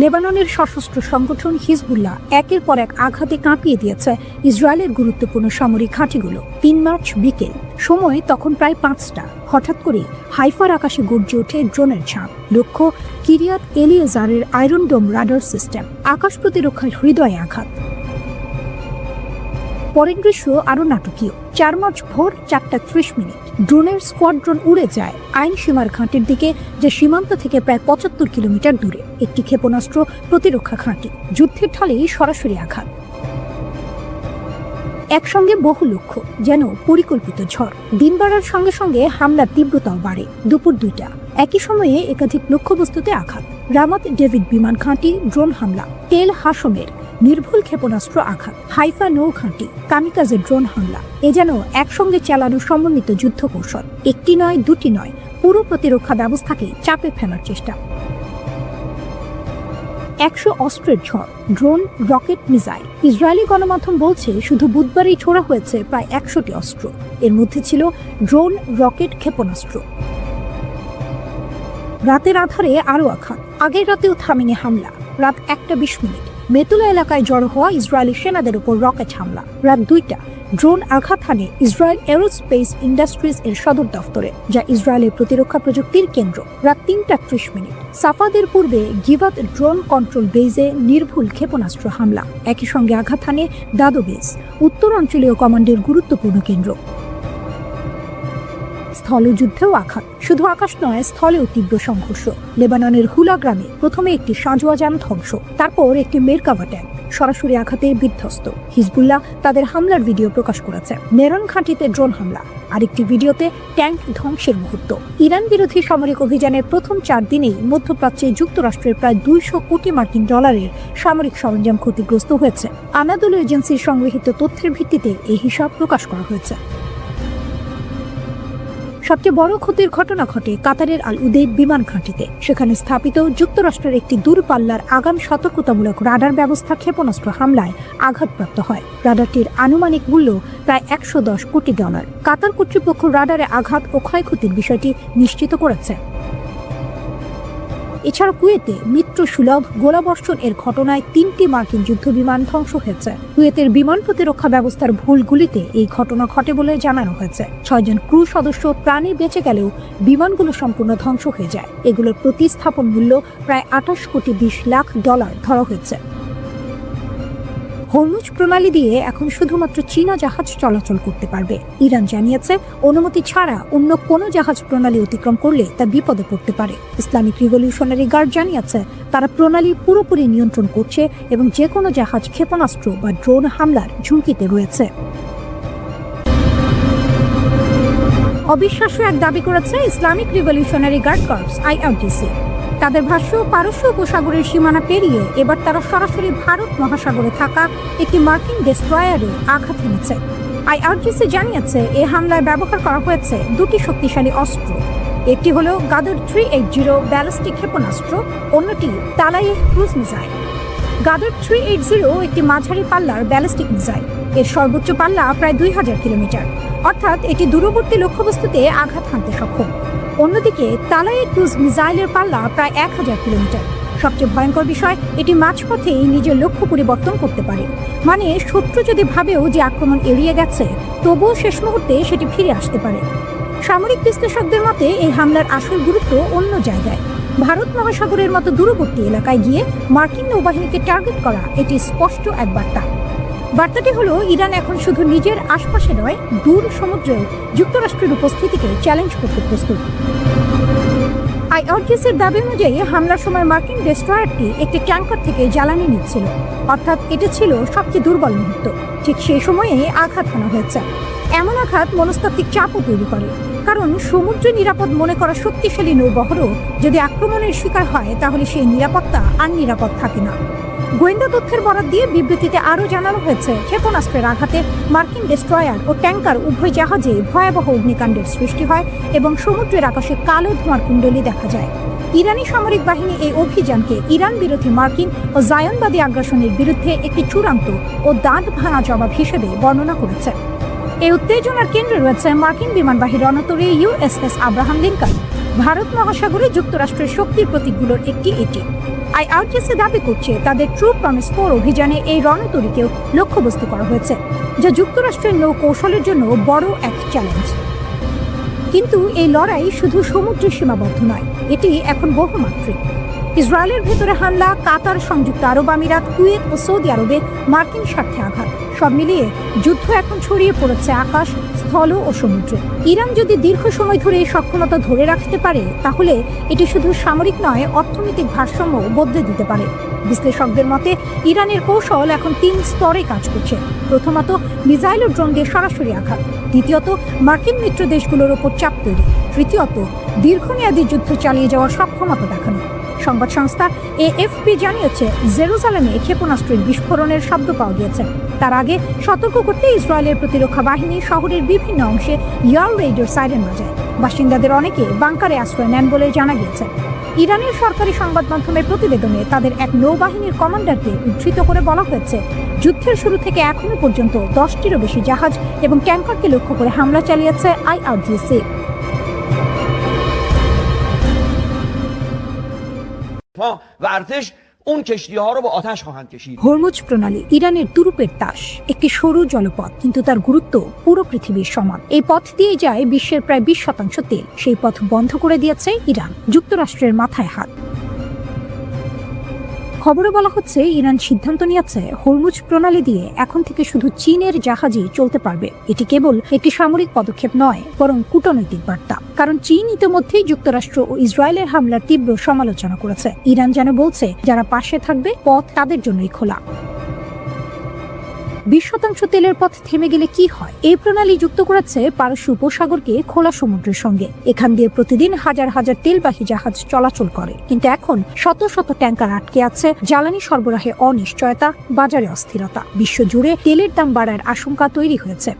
লেবাননের সশস্ত্র সংগঠন হিজবুল্লাহ একের পর এক আঘাতে কাঁপিয়ে দিয়েছে ইসরায়েলের গুরুত্বপূর্ণ সামরিক ঘাঁটিগুলো। 3 মার্চ বিকেল, সময় তখন প্রায় 5টা। হঠাৎ করে হাইফার আকাশে গর্জে ওঠে ড্রোনের ঝাঁপ। লক্ষ্য কিরিয়াত এলিয়েজারের আয়রন ডোম রাডার সিস্টেম। আকাশ প্রতিরক্ষার হৃদয়ে আঘাত। পরের দৃশ্য আরো নাটকীয়। 4 মার্চ ভোর 4:30, ড্রোনের স্কোয়াড্রন উড়ে যায় আইন সীমার ঘাঁটির দিকে, যে সীমান্ত থেকে প্রায় 75 কিলোমিটার দূরে। একটি ক্ষেপণাস্ত্র প্রতিরক্ষা ঘাঁটি। যুদ্ধের ঢালেই সরাসরি আঘাত। একসঙ্গে বহু লক্ষ্য, যেন পরিকল্পিত ঝড়। দিন বাড়ার সঙ্গে সঙ্গে হামলার তীব্রতাও বাড়ে। দুপুর 2টা, একই সময়ে একাধিক লক্ষ্যবস্তুতে আঘাত। রামাত ডেভিড বিমান ঘাঁটি ড্রোন হামলা, তেল হাসমের নির্ভুল ক্ষেপণাস্ত্র আঘাত, হাইফা নৌ ঘাঁটি কামিকাজে ড্রোন হামলা। এ যেন একসঙ্গে চালানো সমন্বিত যুদ্ধ কৌশল। একটি নয়, দুটি নয়, পুরো প্রতিরক্ষা ব্যবস্থাকে চাপে ফেলার চেষ্টা। 100 অস্ত্রের ঝড়, ড্রোন, রকেট, মিসাইল। ইসরায়েলি গণমাধ্যম বলছে শুধু বুধবারই ছোড়া হয়েছে প্রায় 100টি অস্ত্র। এর মধ্যে ছিল ড্রোন, রকেট, ক্ষেপণাস্ত্র। রাতের আধারে আরও আঘাত। আগের রাতেও থামেনি হামলা। রাত 1:20 মেতুলা এলাকায় জড়ো হওয়া ইসরায়েলি সেনাদের উপর রকেট হামলা। রাত 2টা, ড্রোন আঘাত হানে ইসরায়েল এরোস্পেস ইন্ডাস্ট্রিজ এর সদর দফতরে, যা ইসরায়েলের প্রতিরক্ষা প্রযুক্তির কেন্দ্র। রাত 3:30 সাফাদের পূর্বে গিভাত ড্রোন কন্ট্রোল বেজে নির্ভুল ক্ষেপণাস্ত্র হামলা। একই সঙ্গে আঘাত হানে দাদো বেজ, উত্তর অঞ্চলীয় কমান্ডের গুরুত্বপূর্ণ কেন্দ্র। স্থলযুদ্ধেও আঘাত। শুধু আকাশ নয়, স্থলেও তীব্র সংঘর্ষ। লেবাননের হুলা গ্রামে প্রথমে একটি সাঁজোয়া যান ধ্বংস, তারপর একটি মেরকাভা ট্যাঙ্ক সরাসরি আঘাতে বিধ্বস্ত। হিজবুল্লাহ তাদের হামলার ভিডিও প্রকাশ করেছে। মেরন ঘাঁটিতে ড্রোন হামলা, আরেকটি ভিডিওতে ট্যাঙ্ক ধ্বংসের মুহূর্ত। ইরান বিরোধী সামরিক অভিযানের প্রথম 4 দিনেই মধ্যপ্রাচ্যে যুক্তরাষ্ট্রের প্রায় 200 কোটি মার্কিন ডলারের সামরিক সরঞ্জাম ক্ষতিগ্রস্ত হয়েছে। আনাদোলু এজেন্সির সংগৃহীত তথ্যের ভিত্তিতে এই হিসাব প্রকাশ করা হয়েছে। সবচেয়ে বড় ক্ষতির ঘটনা ঘটে কাতারের আল উদেইদ বিমান ঘাঁটিতে। সেখানে স্থাপিত যুক্তরাষ্ট্রের একটি দূরপাল্লার আগাম সতর্কতামূলক রাডার ব্যবস্থা ক্ষেপণাস্ত্র হামলায় আঘাতপ্রাপ্ত হয়। রাডারটির আনুমানিক মূল্য প্রায় 110 কোটি ডলার। কাতার কর্তৃপক্ষ রাডারে আঘাত ও ক্ষয়ক্ষতির বিষয়টি নিশ্চিত করেছে। এছাড়া কুয়েতে মিত্র সুলভ গোলাবর্ষণ এর ঘটনায় 3টি মার্কিন যুদ্ধবিমান ধ্বংস হয়েছে। কুয়েতের বিমান প্রতিরক্ষা ব্যবস্থার ভুল গুলিতে এই ঘটনা ঘটে বলে জানানো হয়েছে। 6 জন ক্রু সদস্য প্রাণে বেঁচে গেলেও বিমানগুলো সম্পূর্ণ ধ্বংস হয়ে যায়। এগুলোর প্রতিস্থাপন মূল্য প্রায় 28 কোটি 20 লাখ ডলার ধরা হয়েছে। হরমুজ প্রণালী দিয়ে এখন শুধুমাত্র চীনা জাহাজ চলাচল করতে পারবে। ইরান জানিয়েছে অনুমতি ছাড়া অন্য কোনো জাহাজ প্রণালী অতিক্রম করলে তা বিপদে পড়তে পারে। ইসলামিক রিভলিউশনারি গার্ড জানিয়েছে তারা প্রণালী পুরোপুরি নিয়ন্ত্রণ করছে এবং যে কোনো জাহাজ ক্ষেপণাস্ত্র বা ড্রোন হামলার ঝুঁকিতে রয়েছে। অবিশ্বাস্য এক দাবি করেছে Islamic revolutionary guard corps IRGC। তাদের ভাষ্য, পারস্য উপসাগরের সীমানা পেরিয়ে এবার তারা সরাসরি ভারত মহাসাগরে থাকা একটি মার্কিন ডেস্ট্রয়ারে আঘাত হেনেছে। IRGC জানিয়েছে এই হামলায় ব্যবহার করা হয়েছে 2টি শক্তিশালী অস্ত্র। একটি হল গাদার 380 ব্যালিস্টিক ক্ষেপণাস্ত্র, অন্যটি তালাইয়ে ক্রুজ মিসাইল। গাদার 380 একটি মাঝারি পাল্লার ব্যালিস্টিক মিসাইল। এর সর্বোচ্চ পাল্লা প্রায় 2000 কিলোমিটার, অর্থাৎ এটি দূরবর্তী লক্ষ্যবস্তুতে আঘাত হানতে সক্ষম। অন্যদিকে তালাইয়ে ক্রুজ মিসাইলের পাল্লা প্রায় 1000 কিলোমিটার। সবচেয়ে ভয়ঙ্কর বিষয়, এটি মাঝপথেই নিজের লক্ষ্য পরিবর্তন করতে পারে। মানে শত্রু যদি ভাবেও যে আক্রমণ এড়িয়ে গেছে, তবুও শেষ মুহূর্তে সেটি ফিরে আসতে পারে। সামরিক বিশ্লেষকদের মতে এই হামলার আসল গুরুত্ব অন্য জায়গায়। ভারত মহাসাগরের মতো দূরবর্তী এলাকায় গিয়ে মার্কিন নৌবাহিনীকে টার্গেট করা এটি স্পষ্ট এক বার্তা। বার্তাটি হলো ইরান এখন শুধু নিজের আশপাশে নয়, দূর সমুদ্রেও যুক্তরাষ্ট্রের উপস্থিতিকে চ্যালেঞ্জ করতে প্রস্তুত। IRGCর দাবি অনুযায়ী হামলার সময় মার্কিন ডেস্ট্রয়ারটি একটি ট্যাঙ্কার থেকে জ্বালানি নিচ্ছিল, অর্থাৎ এটা ছিল সবচেয়ে দুর্বল মুহূর্ত। ঠিক সেই সময়ে আঘাত হানা হয়েছে। এমন আঘাত মনস্তাত্ত্বিক চাপও তৈরি করে, কারণ সমুদ্রে নিরাপদ মনে করা শক্তিশালী নৌবহরও যদি আক্রমণের শিকার হয়, তাহলে সেই নিরাপত্তা আর নিরাপদ থাকে না। গোয়েন্দা তথ্যের বরাত দিয়ে বিবৃতিতে আরও জানানো হয়েছে, ক্ষেপণাস্ত্রের আঘাতে মার্কিন ডেস্ট্রয়ার ও ট্যাঙ্কার উভয় জাহাজে ভয়াবহ অগ্নিকাণ্ডের সৃষ্টি হয় এবং সমুদ্রের আকাশে কালো ধোঁয়ার কুণ্ডলী দেখা যায়। ইরানি সামরিক বাহিনী এই অভিযানকে ইরান বিরোধী মার্কিন ও জায়নবাদী আগ্রাসনের বিরুদ্ধে একটি চূড়ান্ত ও দাঁত ভাঙা জবাব হিসেবে বর্ণনা করেছে। এই উত্তেজনার কেন্দ্রে রয়েছে মার্কিন বিমানবাহী রণতরী USS আব্রাহাম লিঙ্কন। ভারত মহাসাগরে যুক্তরাষ্ট্রের শক্তির প্রতীকগুলোর একটি এটি। IRGC দাবি করছে তাদের ট্রু প্রমিস 4 অভিযানে এই রণতরীকেও লক্ষ্যবস্তু করা হয়েছে, যা যুক্তরাষ্ট্রের নৌ কৌশলের জন্য বড় এক চ্যালেঞ্জ। কিন্তু এই লড়াই শুধু সমুদ্রে সীমাবদ্ধ নয়, এটি এখন বহুমাত্রিক। ইসরায়েলের ভেতরে হামলা, কাতার, সংযুক্ত আরব আমিরাত, কুয়েত ও সৌদি আরবে মার্কিন স্বার্থে আঘাত, সব মিলিয়ে যুদ্ধ এখন ছড়িয়ে পড়েছে আকাশ, স্থল ও সমুদ্রে। ইরান যদি দীর্ঘ সময় ধরে এই সক্ষমতা ধরে রাখতে পারে, তাহলে এটি শুধু সামরিক নয়, অর্থনৈতিক ভারসাম্য বদলে দিতে পারে। বিশ্লেষকদের মতে ইরানের কৌশল এখন 3 স্তরে কাজ করছে। প্রথমত, মিসাইল ও ড্রোন দিয়ে সরাসরি আঘাত। দ্বিতীয়ত, মার্কিন মিত্র দেশগুলোর ওপর চাপ তৈরি। তৃতীয়ত, দীর্ঘমেয়াদী যুদ্ধ চালিয়ে যাওয়ার সক্ষমতা দেখানো। সংবাদ সংস্থা এএফপি জানিয়েছে, জেরুজালেমে ক্ষেপণাস্ত্রের বিস্ফোরণের শব্দ পাওয়া গিয়েছে। তার আগে সতর্ক করতে ইসরায়েলের প্রতিরক্ষা বাহিনী শহরের বিভিন্ন অংশে এয়ার রেইডের সাইরেন বাজায়। বাসিন্দাদের অনেকে বাংকারে আশ্রয় নেন বলে জানা গিয়েছে। ইরানের সরকারি সংবাদ মাধ্যমের প্রতিবেদনে তাদের এক নৌবাহিনীর কমান্ডারকে উদ্ধৃত করে বলা হয়েছে, যুদ্ধের শুরু থেকে এখনো পর্যন্ত 10টিরও বেশি জাহাজ এবং ট্যাঙ্কারকে লক্ষ্য করে হামলা চালিয়েছে আইআরজিসি। و ارتش اون کشتی‌ها رو با آتش خواهند کشید. হরমুজ প্রণালী ইরানের তুরুপের তাস, একটি সরু জলপথ, কিন্তু তার গুরুত্ব পুরো পৃথিবীর সমান। এই পথ দিয়ে যায় বিশ্বের প্রায় 20% তেল। সেই পথ বন্ধ করে দিয়েছে ইরান, যুক্তরাষ্ট্রের মাথায় হাত। খবরে বলা হচ্ছে, ইরান সিদ্ধান্ত নিয়েছে হরমুজ প্রণালী দিয়ে এখন থেকে শুধু চীনের জাহাজই চলতে পারবে। এটি কেবল একটি সামরিক পদক্ষেপ নয়, বরং কূটনৈতিক বার্তা। কারণ চীন ইতিমধ্যেই যুক্তরাষ্ট্র ও ইসরায়েলের হামলার তীব্র সমালোচনা করেছে। ইরান যেন বলছে, যারা পাশে থাকবে, পথ তাদের জন্যই খোলা। 20% তেলের পথ থেমে গেলে কি হয়? এই প্রণালী যুক্ত করেছে পারস্য উপসাগরকে খোলা সমুদ্রের সঙ্গে। এখান দিয়ে প্রতিদিন হাজার হাজার তেলবাহী জাহাজ চলাচল করে। কিন্তু এখন শত শত ট্যাঙ্কার আটকে আছে, জ্বালানি সরবরাহে অনিশ্চয়তা, বাজারে অস্থিরতা। বিশ্বজুড়ে তেলের দাম বাড়ার আশঙ্কা তৈরি হয়েছে।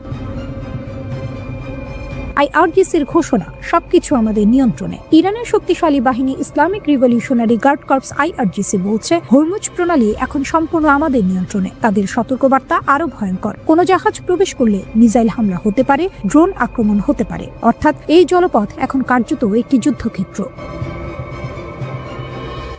আইআরজিসির ঘোষণা, সবকিছু আমাদের নিয়ন্ত্রণে। ইরানের শক্তিশালী বাহিনী Islamic revolutionary guard corps IRGC বলছে, হরমুজ প্রণালী এখন সম্পূর্ণ আমাদের নিয়ন্ত্রণে। তাদের সতর্কবার্তা আরো ভয়ঙ্কর। কোন জাহাজ প্রবেশ করলে মিসাইল হামলা হতে পারে, ড্রোন আক্রমণ হতে পারে। অর্থাৎ এই জলপথ এখন কার্যত একটি যুদ্ধক্ষেত্র।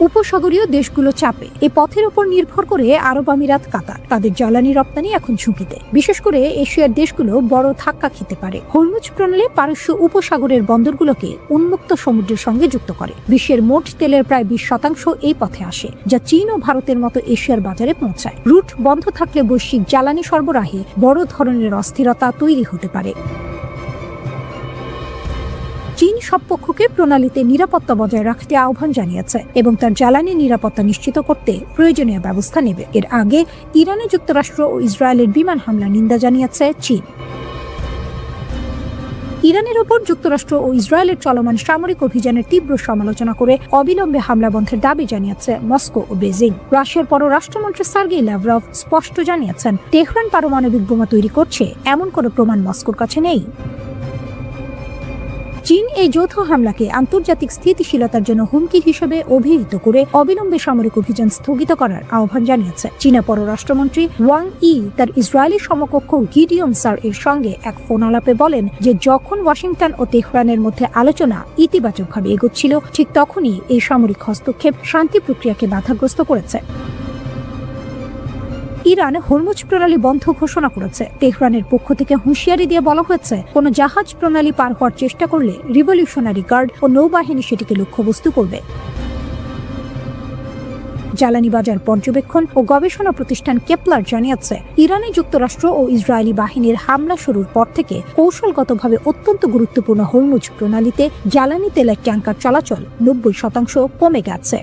উপসাগরীয় দেশগুলো চাপে। এই পথের উপর নির্ভর করে আরব আমিরাত, কাতার। তাদের জ্বালানি রপ্তানি এখন ঝুঁকিতে। বিশেষ করে এশিয়ার দেশগুলো বড় ধাক্কা খেতে পারে। হরমুজ প্রণালী পারস্য উপসাগরের বন্দরগুলোকে উন্মুক্ত সমুদ্রের সঙ্গে যুক্ত করে। বিশ্বের মোট তেলের প্রায় 20% এই পথে আসে, যা চীন ও ভারতের মতো এশিয়ার বাজারে পৌঁছায়। রুট বন্ধ থাকলে বৈশ্বিক জ্বালানি সরবরাহে বড় ধরনের অস্থিরতা তৈরি হতে পারে। চীন সব পক্ষকে প্রণালীতে নিরাপত্তা বজায় রাখতে আহ্বান জানিয়েছে এবং তার জ্বালানি নিরাপত্তা নিশ্চিত করতে প্রয়োজনীয় ব্যবস্থা নেবে। এর আগে ইরানে যুক্তরাষ্ট্র ও ইসরায়েলের বিমান হামলা নিন্দা জানিয়েছে চীন। ইরানের ওপর যুক্তরাষ্ট্র ও ইসরায়েলের চলমান সামরিক অভিযানের তীব্র সমালোচনা করে অবিলম্বে হামলা বন্ধের দাবি জানিয়েছে মস্কো ও বেজিং। রাশিয়ার পররাষ্ট্রমন্ত্রী সার্গেই ল্যাভরভ স্পষ্ট জানিয়েছেন, তেহরান পারমাণবিক বোমা তৈরি করছে এমন কোনো প্রমাণ মস্কোর কাছে নেই। চীন এই যৌথ হামলাকে আন্তর্জাতিক স্থিতিশীলতার জন্য হুমকি হিসেবে অভিহিত করে অবিলম্বে সামরিক অভিযান স্থগিত করার আহ্বান জানিয়েছে। চীনা পররাষ্ট্রমন্ত্রী ওয়াং ই তার ইসরায়েলি সমকক্ষ গিডিয়ন সার এর সঙ্গে এক ফোন আলাপে বলেন যে, যখন ওয়াশিংটন ও তেহরানের মধ্যে আলোচনা ইতিবাচকভাবে এগোচ্ছিল, ঠিক তখনই এই সামরিক হস্তক্ষেপ শান্তি প্রক্রিয়াকে বাধাগ্রস্ত করেছে। ইরান হরমুজ প্রণালী বন্ধ ঘোষণা করেছে। তেহরানের পক্ষ থেকে হুঁশিয়ারি দিয়ে বলা হয়েছে, কোনো জাহাজ প্রণালী পার হওয়ার চেষ্টা করলে রিভলিউশনারি গার্ড ও নৌবাহিনী সেটিকে লক্ষ্যবস্তু করবে। জ্বালানি বাজার পর্যবেক্ষণ ও গবেষণা প্রতিষ্ঠান কেপলার জানিয়েছে, ইরানে যুক্তরাষ্ট্র ও ইসরায়েলি বাহিনীর হামলা শুরুর পর থেকে কৌশলগতভাবে অত্যন্ত গুরুত্বপূর্ণ হরমুজ প্রণালীতে জ্বালানি তেলের ট্যাঙ্কার চলাচল 90% কমে গেছে।